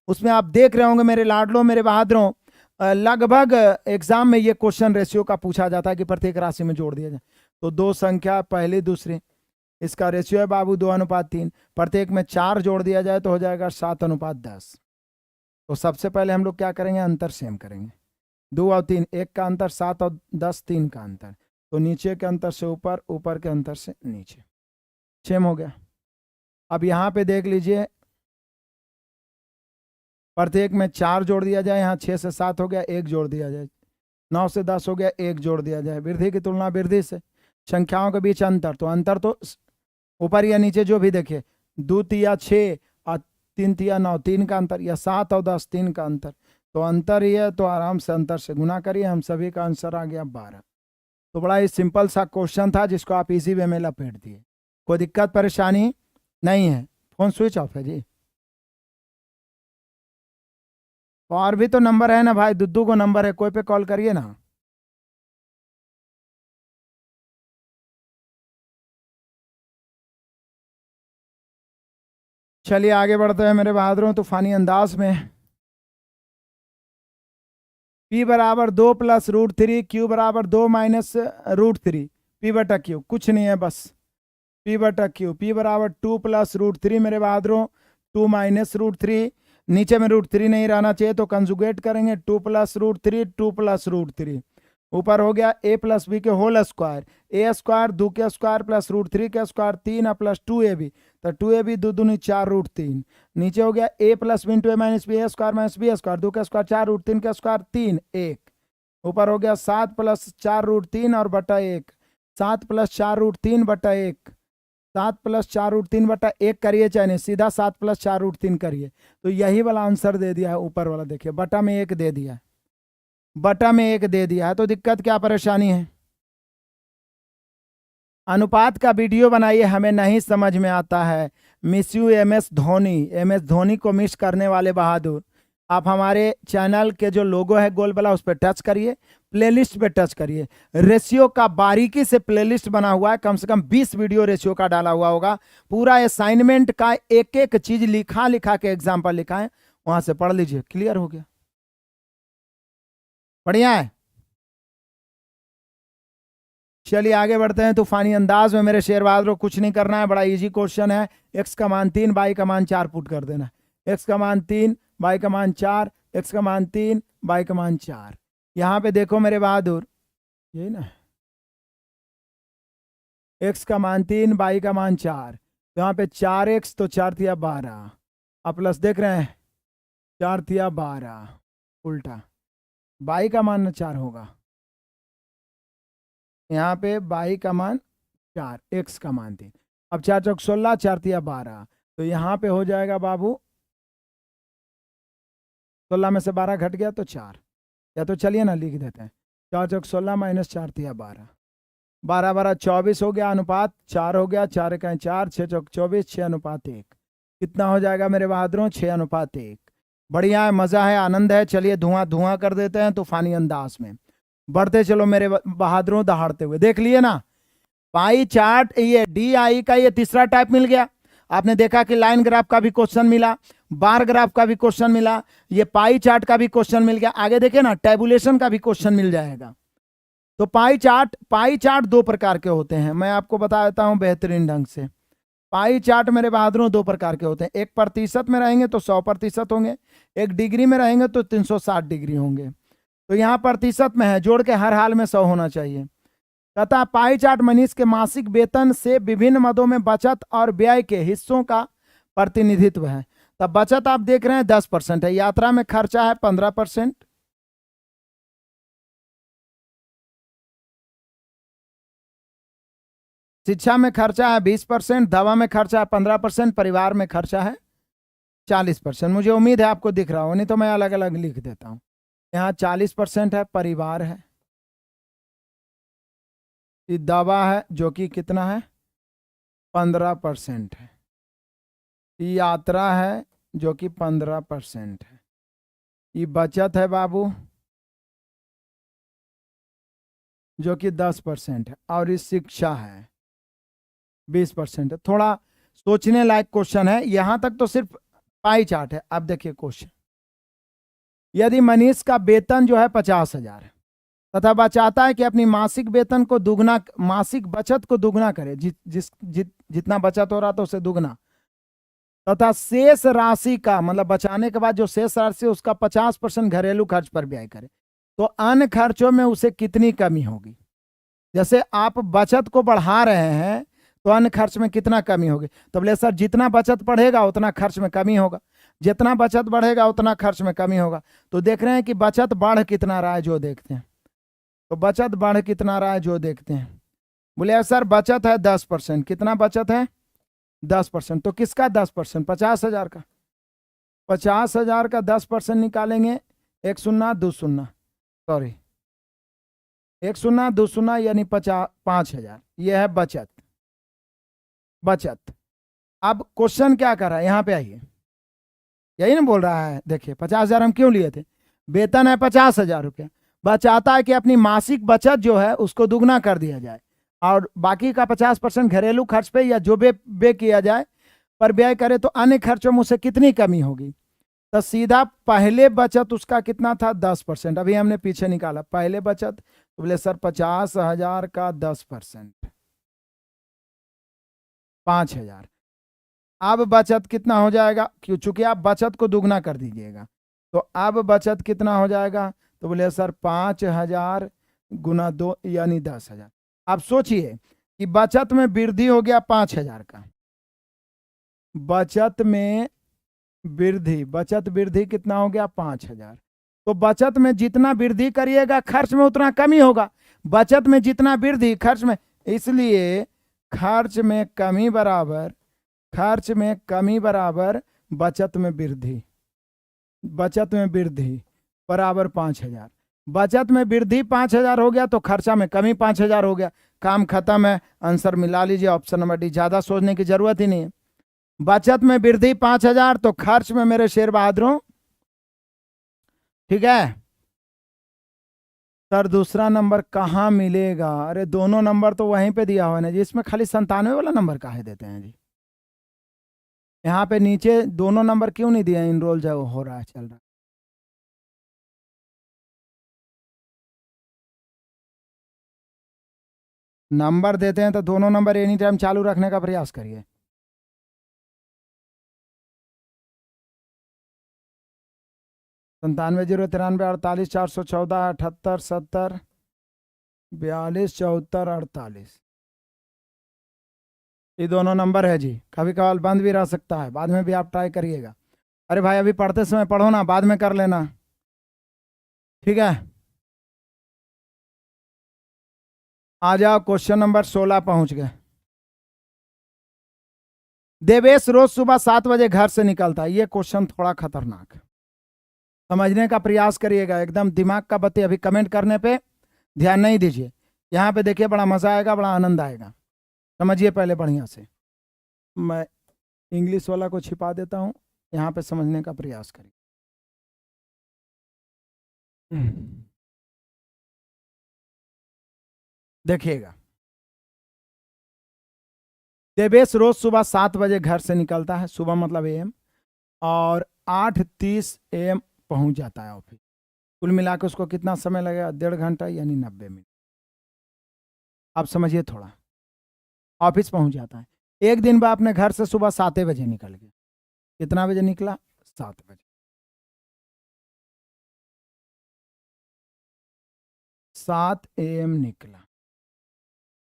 उसमें आप देख रहे होंगे मेरे लाडलों मेरे बहादुरों, लगभग एग्जाम में ये क्वेश्चन रेशियो का पूछा जाता है कि प्रत्येक राशि में जोड़ दिया जाए। तो दो संख्या पहली दूसरी, इसका रेशियो है बाबू 2:3, प्रत्येक में 4 जोड़ दिया जाए तो हो जाएगा 7:10। तो सबसे पहले हम लोग क्या करेंगे, अंतर सेम करेंगे, 2 और 3 1 का अंतर, 7 और 10 3 का अंतर, तो नीचे के अंतर से ऊपर, ऊपर के अंतर से नीचे, सेम हो गया। अब यहाँ पे देख लीजिए, प्रत्येक में 4 जोड़ दिया जाए, यहाँ 6 से 7 हो गया, 1 जोड़ दिया जाए, 9 से 10 हो गया, 1 जोड़ दिया जाए, वृद्धि की तुलना वृद्धि से, संख्याओं के बीच अंतर, तो अंतर तो ऊपर या नीचे जो भी देखे, 2 तिया 6 और 3 तिया 9 3 का अंतर, या 7 और 10 3 का अंतर, तो अंतर ही है, तो आराम से अंतर से गुना करिए, हम सभी का आंसर आ गया 12। तो बड़ा ही सिंपल सा क्वेश्चन था जिसको आप इजी वे में लपेट दिए, कोई दिक्कत परेशानी नहीं है। फोन स्विच ऑफ है जी, और भी तो नंबर है ना भाई, दुद्दू को नंबर है, कोई पे कॉल करिए ना। चलिए आगे बढ़ते हैं मेरे बहादुरों तूफानी अंदाज में। P बराबर 2 + √3, Q बराबर 2 - √3, P/Q कुछ नहीं है, बस P/Q, P बराबर 2 + √3 मेरे बहादुरों, 2 - √3, नीचे में √3 नहीं रहना चाहिए तो कंजुगेट करेंगे, 2 + √3 2 + √3, ऊपर हो गया a + b के होल स्क्वायर, a स्क्वायर 2 के स्क्वायर + √3 के स्क्वायर 3 + 2ab, तो 2ab 2 दूनी 4 √3, नीचे हो गया a + b × a - b a square - b square 2 के स्क्वायर 4 √3 के स्क्वायर 3 1, ऊपर हो गया 7 + 4 √3 और बटा 1, 7 + 4√3/1, 7 + 4√3/1 करिए, चाहे नहीं, सीधा 7 + 4√3 करिए। तो यही वाला आंसर दे दिया है ऊपर वाला, देखिए बटा में 1 दे दिया है, बटा में 1 दे दिया है। तो दिक्कत क्या परेशानी है? अनुपात का वीडियो बनाइए, हमें नहीं समझ में आता है। Miss you MS Dhoni, MS Dhoni को मिस करने वाले बहादुर। आप हमारे चैनल के जो लोगो है गोल वाला, उस पर टच करिए, प्लेलिस्ट पे टच करिए। रेशियो का बारीकी से प्लेलिस्ट बना हुआ है, कम से कम 20 वीडियो रेशियो का डाला हुआ होगा। पूरा असाइनमेंट का एक एक चीज लिखा के एग्जाम्पल लिखा है, वहां से पढ़ लीजिए, क्लियर हो गया। बढ़िया है, चलिए आगे बढ़ते हैं तूफानी अंदाज में। मेरे शेर बहादुर, कुछ नहीं करना है, बड़ा इजी क्वेश्चन है। x का मान 3, y का मान 4 पुट कर देना। x का मान 3, y का मान 4, x का मान 3, y का मान 4। यहाँ पे देखो मेरे बहादुर, यही ना, x का मान 3, y का मान 4, तो यहाँ पे 4x, तो 4 थिया 12, अब प्लस देख रहे हैं, 4 थिया 12, उल्टा y का मान 4 होगा, यहाँ पे y का मान 4, x का मान 3। अब 4 चौक 16, 4 तिया 12, तो यहाँ पे हो जाएगा बाबू 16 में से 12 घट गया तो 4, या तो चलिए ना लिख देते हैं, 4 चौक 16 माइनस 4 तिया 12, 12 12 24 हो गया, अनुपात 4 हो गया, 4 का 4, 6 चौक 24, 6:1। कितना हो जाएगा मेरे बहादुरों? 6:1। बढ़िया है, मजा है, आनंद है। चलिए धुआं धुआं कर देते हैं तूफानी अंदाज में। बढ़ते चलो मेरे बहादुरों, दहाड़ते हुए। देख लिए ना पाई चार्ट, ये DI का ये तीसरा टाइप मिल गया। आपने देखा कि लाइन ग्राफ का भी क्वेश्चन मिला, बार ग्राफ का भी क्वेश्चन मिला, ये पाई चार्ट का भी क्वेश्चन मिल गया। आगे देखिए ना, टेबुलेशन का भी क्वेश्चन मिल जाएगा। तो पाई चार्ट 2 प्रकार के होते हैं, मैं आपको बता देता हूं बेहतरीन ढंग से। पाई चार्ट मेरे बहादुरों 2 प्रकार के होते हैं, 1% में रहेंगे तो 100% होंगे, 1 डिग्री में रहेंगे तो 360 डिग्री होंगे। तो यहाँ प्रतिशत में है, जोड़ के हर हाल में 100 होना चाहिए। तथा पाई चार्ट मनीष के मासिक वेतन से विभिन्न मदों में बचत और व्यय के हिस्सों का प्रतिनिधित्व है। तब बचत आप देख रहे हैं 10% है, यात्रा में खर्चा है 15%, शिक्षा में खर्चा है 20%, दवा में खर्चा है 15%, परिवार में खर्चा है 40%। मुझे उम्मीद है आपको दिख रहा हो, नहीं तो मैं अलग अलग लिख देता हूं। यहाँ 40% है, परिवार है, ये दवा है जो कि कितना है 15% है, यात्रा है जो कि 15% है, ये बचत है बाबू जो कि 10% है, और ये शिक्षा है 20% है। थोड़ा सोचने लायक क्वेश्चन है, यहां तक तो सिर्फ पाई चार्ट है। अब देखिए क्वेश्चन, यदि मनीष का वेतन जो है 50,000 है तथा वह चाहता है कि अपनी मासिक वेतन को दुगना, मासिक बचत को दुगना करे, जितना बचत हो रहा था उसे दुगना, तथा शेष राशि का मतलब बचाने के बाद जो शेष राशि उसका 50% घरेलू खर्च पर व्यय करे, तो अन्य खर्चों में उसे कितनी कमी होगी? जैसे आप बचत को बढ़ा रहे हैं तो अन्य खर्च में कितना कमी होगी? तो बोले सर जितना बचत बढ़ेगा उतना खर्च में कमी होगा, जितना बचत बढ़ेगा उतना खर्च में कमी होगा। तो देख रहे हैं कि बचत बढ़ कितना रहा है, जो देखते हैं। तो बचत बढ़ कितना रहा है, जो देखते हैं। बोले सर बचत है 10%, कितना बचत है 10%, तो किसका 10%? 50,000 का। 50,000 का 10% निकालेंगे, 1 शून्य 2 शून्य, सॉरी 1 शून्य 2 शून्य यानी 5,000, यह है बचत। अब क्वेश्चन क्या कर रहा है, यहां पे आइए, यही ना बोल रहा है। देखिए 50,000 हम क्यों लिए थे? वेतन है 50,000 रुपया, वह चाहता है कि अपनी मासिक बचत जो है उसको दुगना कर दिया जाए, और बाकी का 50% घरेलू खर्च पे या जो बे किया जाए पर व्यय करे, तो अन्य खर्चों में उसे कितनी कमी होगी? तो सीधा पहले बचत उसका कितना था 10%, अभी हमने पीछे निकाला पहले बचत, तो बोले सर 50,000 का 10% 5,000। अब बचत कितना हो जाएगा, क्यों चूंकि आप बचत को दुगना कर दीजिएगा, तो अब बचत कितना हो जाएगा? तो बोले सर 5,000 गुना 2 यानी 10,000। आप सोचिए कि बचत में वृद्धि हो गया 5,000 का, बचत में वृद्धि कितना हो गया 5,000। तो बचत में जितना वृद्धि करिएगा खर्च में उतना कमी होगा, बचत में जितना वृद्धि खर्च में, इसलिए खर्च में कमी बराबर बचत में वृद्धि बराबर 5,000। बचत में वृद्धि 5,000 हो गया तो खर्चा में कमी 5,000 हो गया। काम खत्म है, आंसर मिला लीजिए, ऑप्शन नंबर डी। ज्यादा सोचने की जरूरत ही नहीं है। बचत में वृद्धि 5,000 तो खर्च में मेरे शेर बहादुरों, ठीक है सर दूसरा नंबर कहाँ मिलेगा? अरे दोनों नंबर तो वहीं पे दिया हुआ है ना जी, इसमें खाली 97 वाला नंबर काहे देते हैं जी? यहाँ पे नीचे दोनों नंबर क्यों नहीं दिया? इनरोल जो हो रहा है, चल रहा है। नंबर देते हैं तो दोनों नंबर एनी टाइम चालू रखने का प्रयास करिए। संतानवे 093 48 414 78 70 42 74 48, ये दोनों नंबर है जी। कभी कभार बंद भी रह सकता है, बाद में भी आप ट्राई करिएगा। अरे भाई अभी पढ़ते समय पढ़ो ना, बाद में कर लेना, ठीक है। आ जाओ, क्वेश्चन नंबर 16 पहुंच गए। देवेश रोज सुबह 7 बजे घर से निकलता है। ये क्वेश्चन थोड़ा खतरनाक है, समझने का प्रयास करिएगा। एकदम दिमाग का बत्ती अभी कमेंट करने पे ध्यान नहीं दीजिए, यहाँ पे देखिए बड़ा मजा आएगा, बड़ा आनंद आएगा। समझिए पहले बढ़िया से। मैं इंग्लिश वाला को छिपा देता हूँ, यहाँ पे समझने का प्रयास करिए। देखिएगा, देवेश रोज सुबह 7 बजे घर से निकलता है, सुबह मतलब एम, और 8:30 AM पहुंच जाता है ऑफिस। कुल मिलाकर उसको कितना समय लगेगा? 1.5 घंटा यानी 90 मिनट। आप समझिए थोड़ा, ऑफिस पहुंच जाता है। एक दिन वह अपने घर से सुबह 7 बजे निकल गया। कितना बजे निकला? 7 बजे। 7 AM निकला,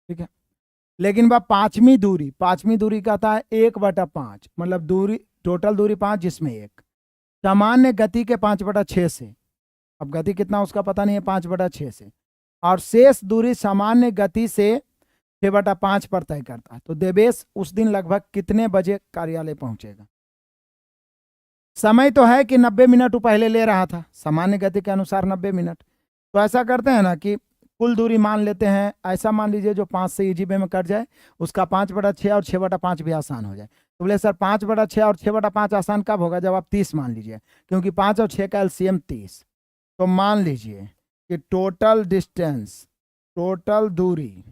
ठीक है। लेकिन वह पांचवी दूरी कहता है 1/5, मतलब दूरी, टोटल दूरी 5 जिसमें 1 सामान्य गति के 5/6 से। अब गति कितना उसका पता नहीं है, 5/6 से, और शेष दूरी सामान्य गति से 6/5 पर तय करता है। तो देवेश उस दिन लगभग कितने बजे कार्यालय पहुंचेगा? समय तो है कि 90 मिनट वो पहले ले रहा था, सामान्य गति के अनुसार 90 मिनट। तो ऐसा करते हैं ना कि कुल दूरी मान लेते हैं, ऐसा मान लीजिए जो 5 से इजी वे में कट जाए, उसका 5/6 और 6/5 भी आसान हो जाए। तो बोले सर 5/6 और 6/5 आसान कब होगा? जब आप 30 मान लीजिए, क्योंकि 5 और 6 का एलसीएम 30। तो मान लीजिए कि टोटल डिस्टेंस, टोटल दूरी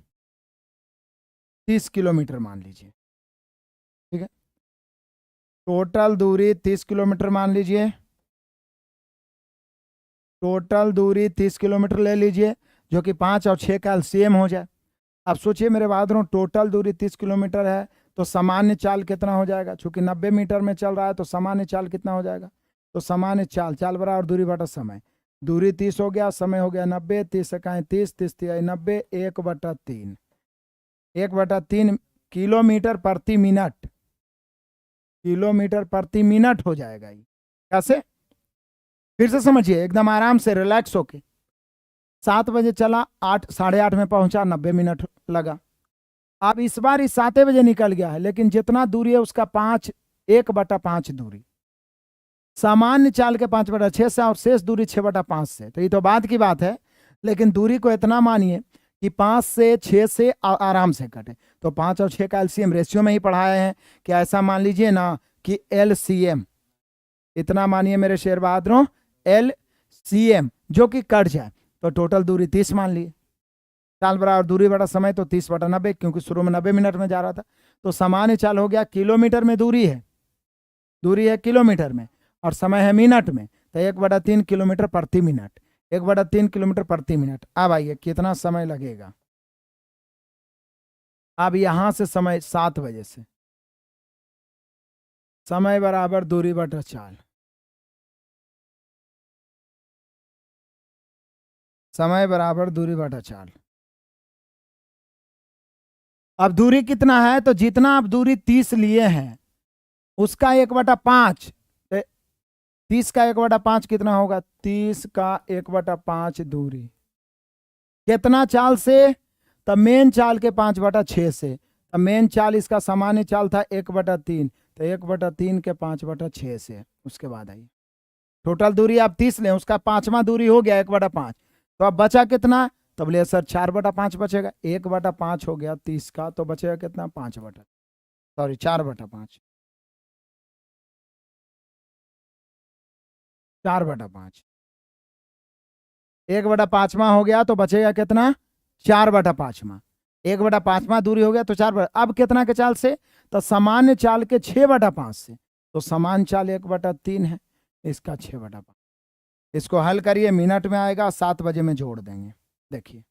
30 किलोमीटर मान लीजिए, ठीक है। टोटल दूरी 30 किलोमीटर मान लीजिए, टोटल दूरी 30 किलोमीटर ले लीजिए, जो कि 5 और 6 का एलसीएम हो जाए। अब सोचिए मेरे बहादुरों, टोटल दूरी 30 किलोमीटर है तो सामान्य चाल कितना हो जाएगा? चूंकि 90 मीटर में चल रहा है तो सामान्य चाल कितना हो जाएगा? तो सामान्य चाल, चाल बराबर दूरी बटा समय। दूरी 30 हो गया, समय हो गया 90, 30 इकाई 30, 30 90, 1/3, 1/3 किलोमीटर प्रति मिनट, किलोमीटर प्रति मिनट हो जाएगा। ये कैसे? फिर से समझिए एकदम आराम से, रिलैक्स होके। 7 बजे चला, 8 साढ़े 8 में पहुंचा, 90 मिनट लगा। अब इस बार इस 7 बजे निकल गया है, लेकिन जितना दूरी है उसका 1/5 दूरी सामान्य चाल के 5/6 से, और शेष दूरी 6/5 से। तो ये तो बाद की बात है, लेकिन दूरी को इतना मानिए कि 5 से 6 से आराम से कटे। तो 5 और 6 का एलसीएम रेशियो में ही पढ़ाए हैं कि ऐसा मान लीजिए ना कि एलसीएम, इतना मानिए मेरे शेर बहादुरों, एलसीएम जो कि कट जाए। तो टोटल दूरी 30 मान लिए, चाल बराबर दूरी बड़ा समय, तो 30/90, क्योंकि शुरू में 90 मिनट में जा रहा था। तो सामान्य चाल हो गया, किलोमीटर में दूरी है, दूरी है किलोमीटर में, और समय है मिनट में। तो 1/3 किलोमीटर प्रति मिनट, 1/3 किलोमीटर प्रति मिनट। अब आइए कितना समय लगेगा? अब यहां से समय 7 बजे से, समय बराबर दूरी बटा चाल, समय बराबर दूरी बटा चाल। अब दूरी कितना है? तो जितना आप दूरी 30 लिए हैं उसका 1/5, 30 का 1/5 कितना होगा? 30 का 1/5 दूरी कितना चाल से? तब मेन चाल के 5/6 से, तब मेन चाल इसका सामान्य चाल था 1/3, तो 1/3 के 5/6 से। उसके बाद आइए टोटल दूरी आप 30 लें, उसका 5वां दूरी हो गया 1/5, तो अब बचा कितना? तब बोले सर 4/5 बचेगा। 1/5 हो गया 30 का, तो बचेगा कितना? 4/5, 4/5, 1/5वां हो गया तो बचेगा कितना? 4/5वां। 1/5वां दूरी हो गया तो 4। अब कितना के चाल से? तो सामान्य चाल के 6/5 से, तो समान चाल 1/3 है, इसका 6/5। इसको हल करिए, मिनट में आएगा, 7 बजे में जोड़ देंगे। देखिए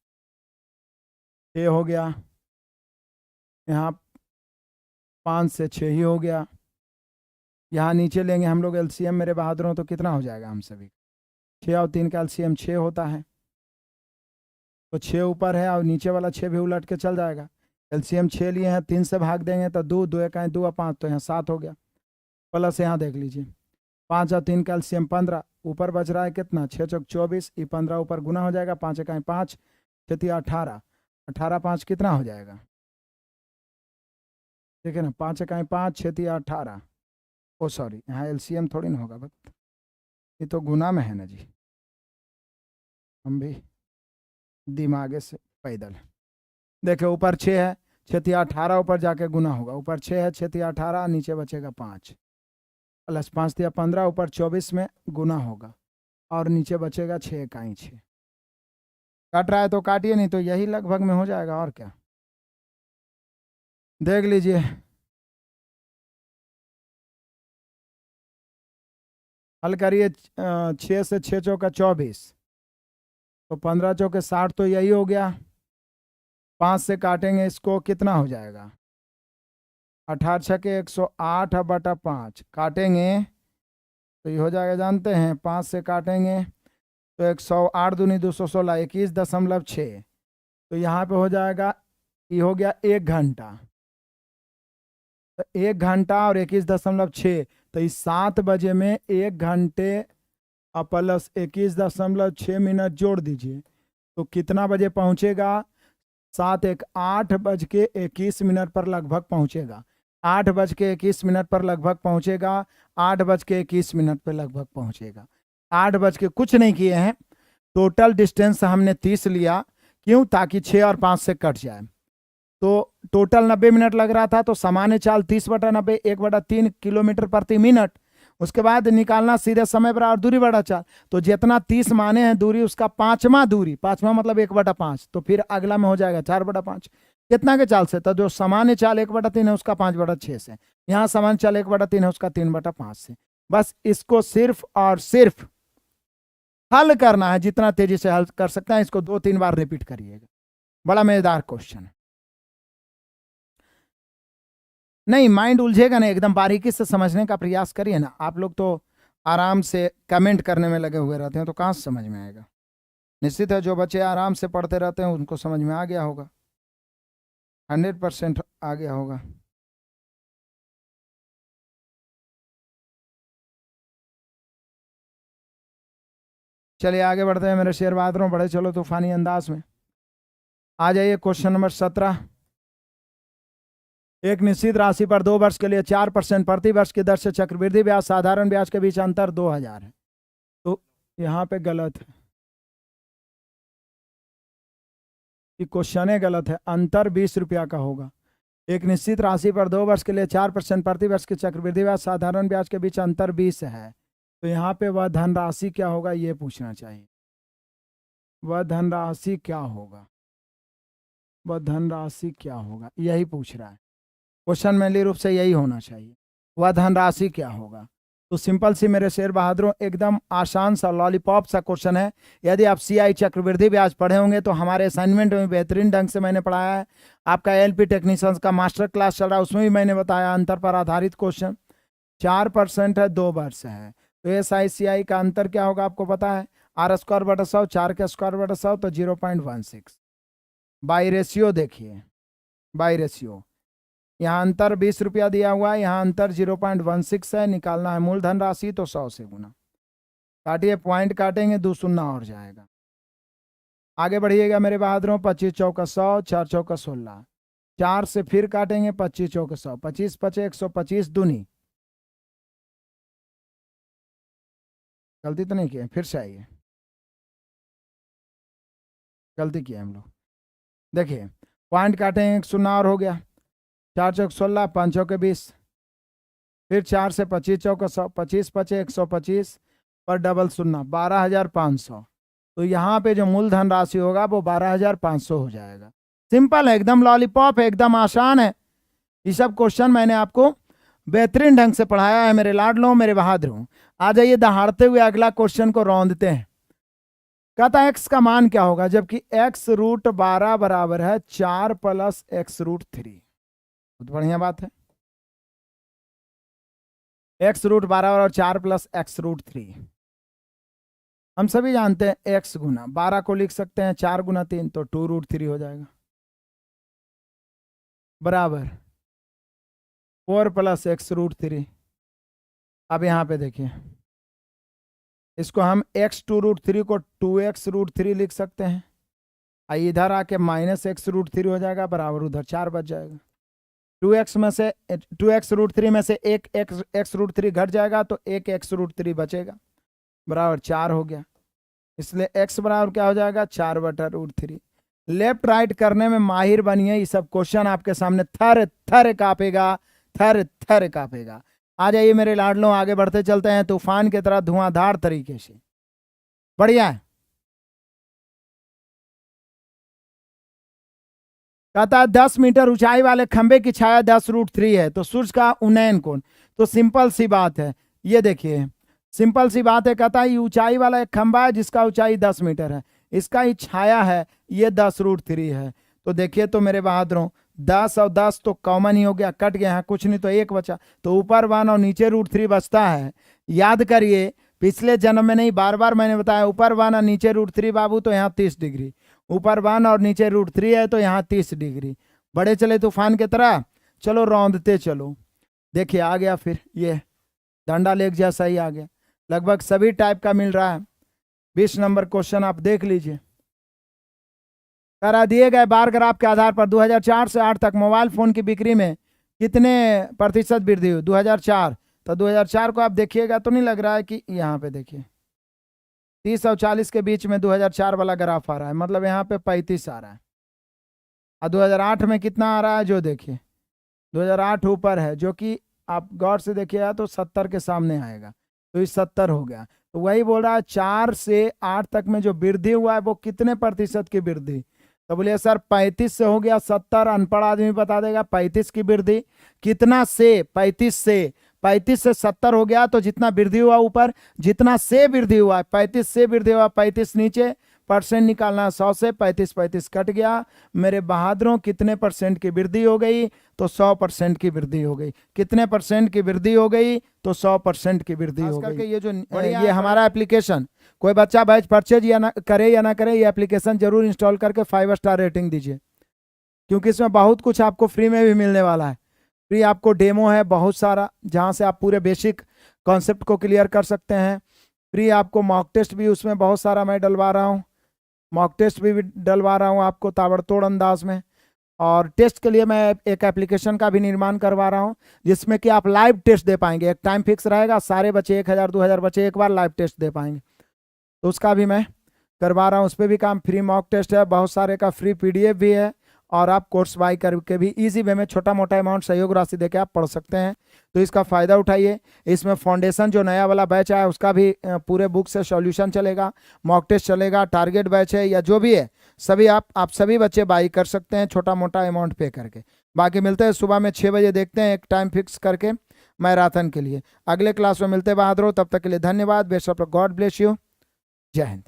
ये हो गया, यहाँ 5 से 6 ही हो गया। यहाँ नीचे लेंगे हम लोग एलसीएम मेरे बहादुरों, तो कितना हो जाएगा हम सभी? 6 और 3 का एलसीएम 6 होता है, तो 6 ऊपर है और नीचे वाला 6 भी उलट के चल जाएगा। एलसीएम 6 लिए हैं, 3 से भाग देंगे तो 2, 2 1 2 और 5, तो यहाँ 7 हो गया। प्लस यहाँ देख लीजिए 5 और 3 का एलसीएम 15, ऊपर बच रहा है कितना? 6 चौक 24, ये 15 ऊपर गुना हो जाएगा, 5 1 5, 6 18, 18 5 कितना हो जाएगा? ठीक है ना, 5 1 5, 6 18। ओ सॉरी, यहाँ एलसीएम थोड़ी ना होगा, बस ये तो गुना में है ना जी, हम भी दिमागे से पैदल। देखो ऊपर 6 है, 6 18 ऊपर जाके गुना होगा, ऊपर 6 है, 6 18, नीचे बचेगा 5, प्लस 5 15, ऊपर 24 में गुना होगा, और नीचे बचेगा 6 इकाई 6। काट रहा है तो काटिए, नहीं तो यही लगभग में हो जाएगा, और क्या। देख लीजिए हल करिए। 6 से 6 चौका 24, तो 15 चौके 60, तो यही हो गया। 5 से काटेंगे इसको, कितना हो जाएगा? 18 छके 108/5 काटेंगे तो ये हो जाएगा, जानते हैं 5 से काटेंगे तो 108 दूनी 216, 21.6, तो यहाँ पे हो जाएगा, ये हो गया 1 घंटा। तो 1 घंटा और 21.6, तो इस 7 बजे में 1 घंटे और प्लस 21.6 मिनट जोड़ दीजिए, तो कितना बजे पहुंचेगा? 7 1 8:21 पर लगभग पहुंचेगा। 8:21 पर लगभग पहुंचेगा। 8:21 पे लगभग पहुंचेगा। 8 बज के कुछ नहीं किए हैं, टोटल डिस्टेंस हमने 30 लिया, क्यों? ताकि 6 और 5 से कट जाए। तो टोटल 90 मिनट लग रहा था, तो सामान्य चाल 30/90, 1/3 किलोमीटर प्रति मिनट। उसके बाद निकालना सीधे समय बराबर दूरी बटा चाल, तो जितना 30 माने हैं दूरी, उसका 5वां दूरी, 5वां मतलब 1/5, तो फिर अगला में हो जाएगा 4/5। कितना के चाल से? तो जो सामान्य चाल 1/3 है उसका 5/6 से, यहाँ सामान्य चाल 1/3 है उसका 3/5 से। बस इसको सिर्फ और सिर्फ हल करना है, जितना तेजी से हल कर सकते हैं। इसको 2-3 बार रिपीट करिएगा, बड़ा मजेदार क्वेश्चन है। नहीं, माइंड उलझेगा नहीं, एकदम बारीकी से समझने का प्रयास करिए ना। आप लोग तो आराम से कमेंट करने में लगे हुए रहते हैं, तो कहाँ से समझ में आएगा? निश्चित है जो बच्चे आराम से पढ़ते रहते हैं उनको समझ में आ गया होगा, 100% आ गया होगा। चलिए आगे बढ़ते हैं मेरे शेर बहादुरों, बढ़े चलो तूफानी अंदाज में। आ जाइए क्वेश्चन नंबर 17। एक निश्चित राशि पर 2 वर्ष के लिए 4% प्रति वर्ष की दर से चक्रवृद्धि ब्याज साधारण ब्याज के बीच अंतर 2000 है। तो यहाँ पे गलत है, कि क्वेश्चन गलत है। अंतर 20 रुपया का होगा। एक निश्चित राशि पर 2 वर्ष के लिए 4% प्रति वर्ष की चक्रवृद्धि ब्याज साधारण ब्याज के बीच अंतर 20 है, तो यहाँ पे वह धनराशि क्या होगा ये पूछना चाहिए। वह धनराशि क्या होगा? वह धनराशि क्या होगा, यही पूछ रहा है क्वेश्चन। मेनली रूप से यही होना चाहिए, वह धनराशि क्या होगा। तो सिंपल सी मेरे शेर बहादुरों, एकदम आसान सा लॉलीपॉप सा क्वेश्चन है। यदि आप सीआई चक्रवृद्धि ब्याज पढ़े होंगे तो हमारे असाइनमेंट में बेहतरीन ढंग से मैंने पढ़ाया है। आपका एलपी टेक्नीशियंस का मास्टर क्लास चल रहा है, उसमें भी मैंने बताया अंतर पर आधारित क्वेश्चन। 4% है, 2 वर्ष है, तो SICI का अंतर क्या होगा आपको पता है? R²/100, 4² तो 0.16। बाई रेशियो देखिए, बाई रेशियो यहाँ अंतर 20 रुपया दिया हुआ है, यहाँ अंतर 0.16 है। निकालना है मूलधन राशि, तो 100 से गुना। काटिए, पॉइंट काटेंगे 2 शून्य और जाएगा। आगे बढ़िएगा मेरे बहादुरों। 25 चौका 100, 4 चौका 16, 4 से फिर काटेंगे। 25 चौका 100, 25 पचे 125 दूनी। गलती तो नहीं किए, फिर से आइए। गलती किया हम लोग। देखिए पॉइंट काटेंगे, 1 शून्य और हो गया। 4 चौक 16, 5 चौके 20, फिर 4 से 25 चौका 100, 25 पचे 125 पर डबल शून्य 12,500। तो यहाँ पे जो मूलधन राशि होगा वो 12,500 हो जाएगा। सिंपल है एकदम, लॉलीपॉप है, एकदम आसान है। ये सब क्वेश्चन मैंने आपको बेहतरीन ढंग से पढ़ाया है मेरे लाडलों, मेरे बहादुरों। आ जाइए दहाड़ते हुए अगला क्वेश्चन को रौंदते हैं। कहता है x का मान क्या होगा जबकि x रूट 12 बराबर है 4 प्लस x रूट 3। बहुत बढ़िया बात है। x रूट 12 और 4 प्लस x रूट 3 हम सभी जानते हैं। x गुना 12 को लिख सकते हैं 4 गुना 3 तो 2 रूट 3 हो जाएगा, बराबर 4 प्लस x रूट 3। अब यहाँ पे देखिए, इसको हम x 2 रूट 3 को 2x रूट 3 लिख सकते हैं। इधर आके माइनस x रूट 3 हो जाएगा, बराबर उधर 4 बच जाएगा। 2x में से 2x रूट 3 में से एक x रूट 3 घट जाएगा तो एक x रूट 3 बचेगा, बराबर 4 हो गया। इसलिए x बराबर क्या हो जाएगा 4 बटा रूट 3। लेफ्ट राइट करने में माहिर बनिए। ये सब क्वेश्चन आपके सामने थर थर कांपेगा, थर थर कांपेगा। आ जाइए मेरे लाडलों, आगे बढ़ते चलते हैं तूफान की तरह धुआंधार तरीके से। बढ़िया है। कहता है 10 मीटर ऊंचाई वाले खंबे की छाया 10 रूट 3 है तो सूर्य का उन्नयन कोण। तो सिंपल सी बात है, ये देखिए सिंपल सी बात है। कहता है ये ऊंचाई वाला एक खंबा है जिसका ऊंचाई 10 मीटर है, इसका ही छाया है ये 10 रूट 3 है। तो देखिए तो मेरे बहादुरों 10 और 10 तो कॉमन ही हो गया, कट गया, कुछ नहीं तो एक बचा। तो ऊपर 1 और नीचे रूट 3 बचता है। याद करिए पिछले जन्म में नहीं, बार बार मैंने बताया, ऊपर 1 और नीचे रूट 3 बाबू तो यहाँ 30 डिग्री, ऊपर 1 और नीचे रूट 3 है तो यहाँ 30 डिग्री। बड़े चले तूफान की तरह, चलो रौंदते चलो। देखिए आ गया, फिर ये डंडा लेक जैसा ही आ गया, लगभग सभी टाइप का मिल रहा है। 20 नंबर क्वेश्चन आप देख लीजिए। करा दिए गए बार ग्राफ के आधार पर 2004 से 8 तक मोबाइल फोन की बिक्री में कितने प्रतिशत वृद्धि हुई। 2004 तो 2004 को आप देखिएगा तो नहीं लग रहा है कि यहाँ पे देखिए 30 और 40 के बीच में 2004 वाला ग्राफ आ रहा है, मतलब यहाँ पे 35 आ रहा है। और 2008 में कितना आ रहा है जो देखिए 2008 ऊपर है, जो कि आप गौर से देखिएगा तो 70 के सामने आएगा, तो ये 70 हो गया। तो वही बोल रहा है 4 से 8 तक में जो वृद्धि हुआ है वो कितने प्रतिशत की वृद्धि। तो बोलिए सर 35 से हो गया 70, अनपढ़ आदमी बता देगा 35 की वृद्धि कितना से 35 से 70 हो गया। तो जितना वृद्धि हुआ ऊपर, जितना से वृद्धि हुआ 35 से वृद्धि हुआ 35 नीचे, परसेंट निकालना 100 से 35 कट गया। मेरे बहादुरों कितने परसेंट की वृद्धि हो गई तो 100% की वृद्धि हो गई। कितने परसेंट की वृद्धि हो गई तो 100% की वृद्धि हो गई। ये जो ये हमारा एप्लीकेशन, कोई बच्चा बैच परचेज या ना करे या ना करे, ये एप्लीकेशन जरूर इंस्टॉल करके 5 स्टार रेटिंग दीजिए, क्योंकि इसमें बहुत कुछ आपको फ्री में भी मिलने वाला है। फ्री आपको डेमो है बहुत सारा, जहां से आप पूरे बेसिक कॉन्सेप्ट को क्लियर कर सकते हैं। फ्री आपको मॉक टेस्ट भी उसमें बहुत सारा मैं डलवा रहा हूँ, मॉक टेस्ट भी डलवा रहा हूँ आपको ताबड़तोड़ अंदाज में। और टेस्ट के लिए मैं एक एप्लीकेशन का भी निर्माण करवा रहा हूँ जिसमें कि आप लाइव टेस्ट दे पाएंगे। एक टाइम फिक्स रहेगा, सारे बच्चे 1000-2000 बच्चे एक बार लाइव टेस्ट दे पाएंगे, तो उसका भी मैं करवा रहा हूँ। उस पर भी काम फ्री मॉक टेस्ट है, बहुत सारे का फ्री PDF भी है, और आप कोर्स बाई करके भी इजी वे में छोटा मोटा अमाउंट सहयोग राशि देके आप पढ़ सकते हैं। तो इसका फ़ायदा उठाइए। इसमें फाउंडेशन जो नया वाला बैच आया उसका भी पूरे बुक से सॉल्यूशन चलेगा, मॉक टेस्ट चलेगा, टारगेट बैच है या जो भी है सभी आप सभी बच्चे बाई कर सकते हैं छोटा मोटा अमाउंट पे करके। बाकी मिलते हैं सुबह में 6 बजे, देखते हैं एक टाइम फिक्स करके मैराथन के लिए। अगले क्लास में मिलते हैं बहादुरों, तब तक के लिए धन्यवाद। Best of luck, God bless you, जय हिंद।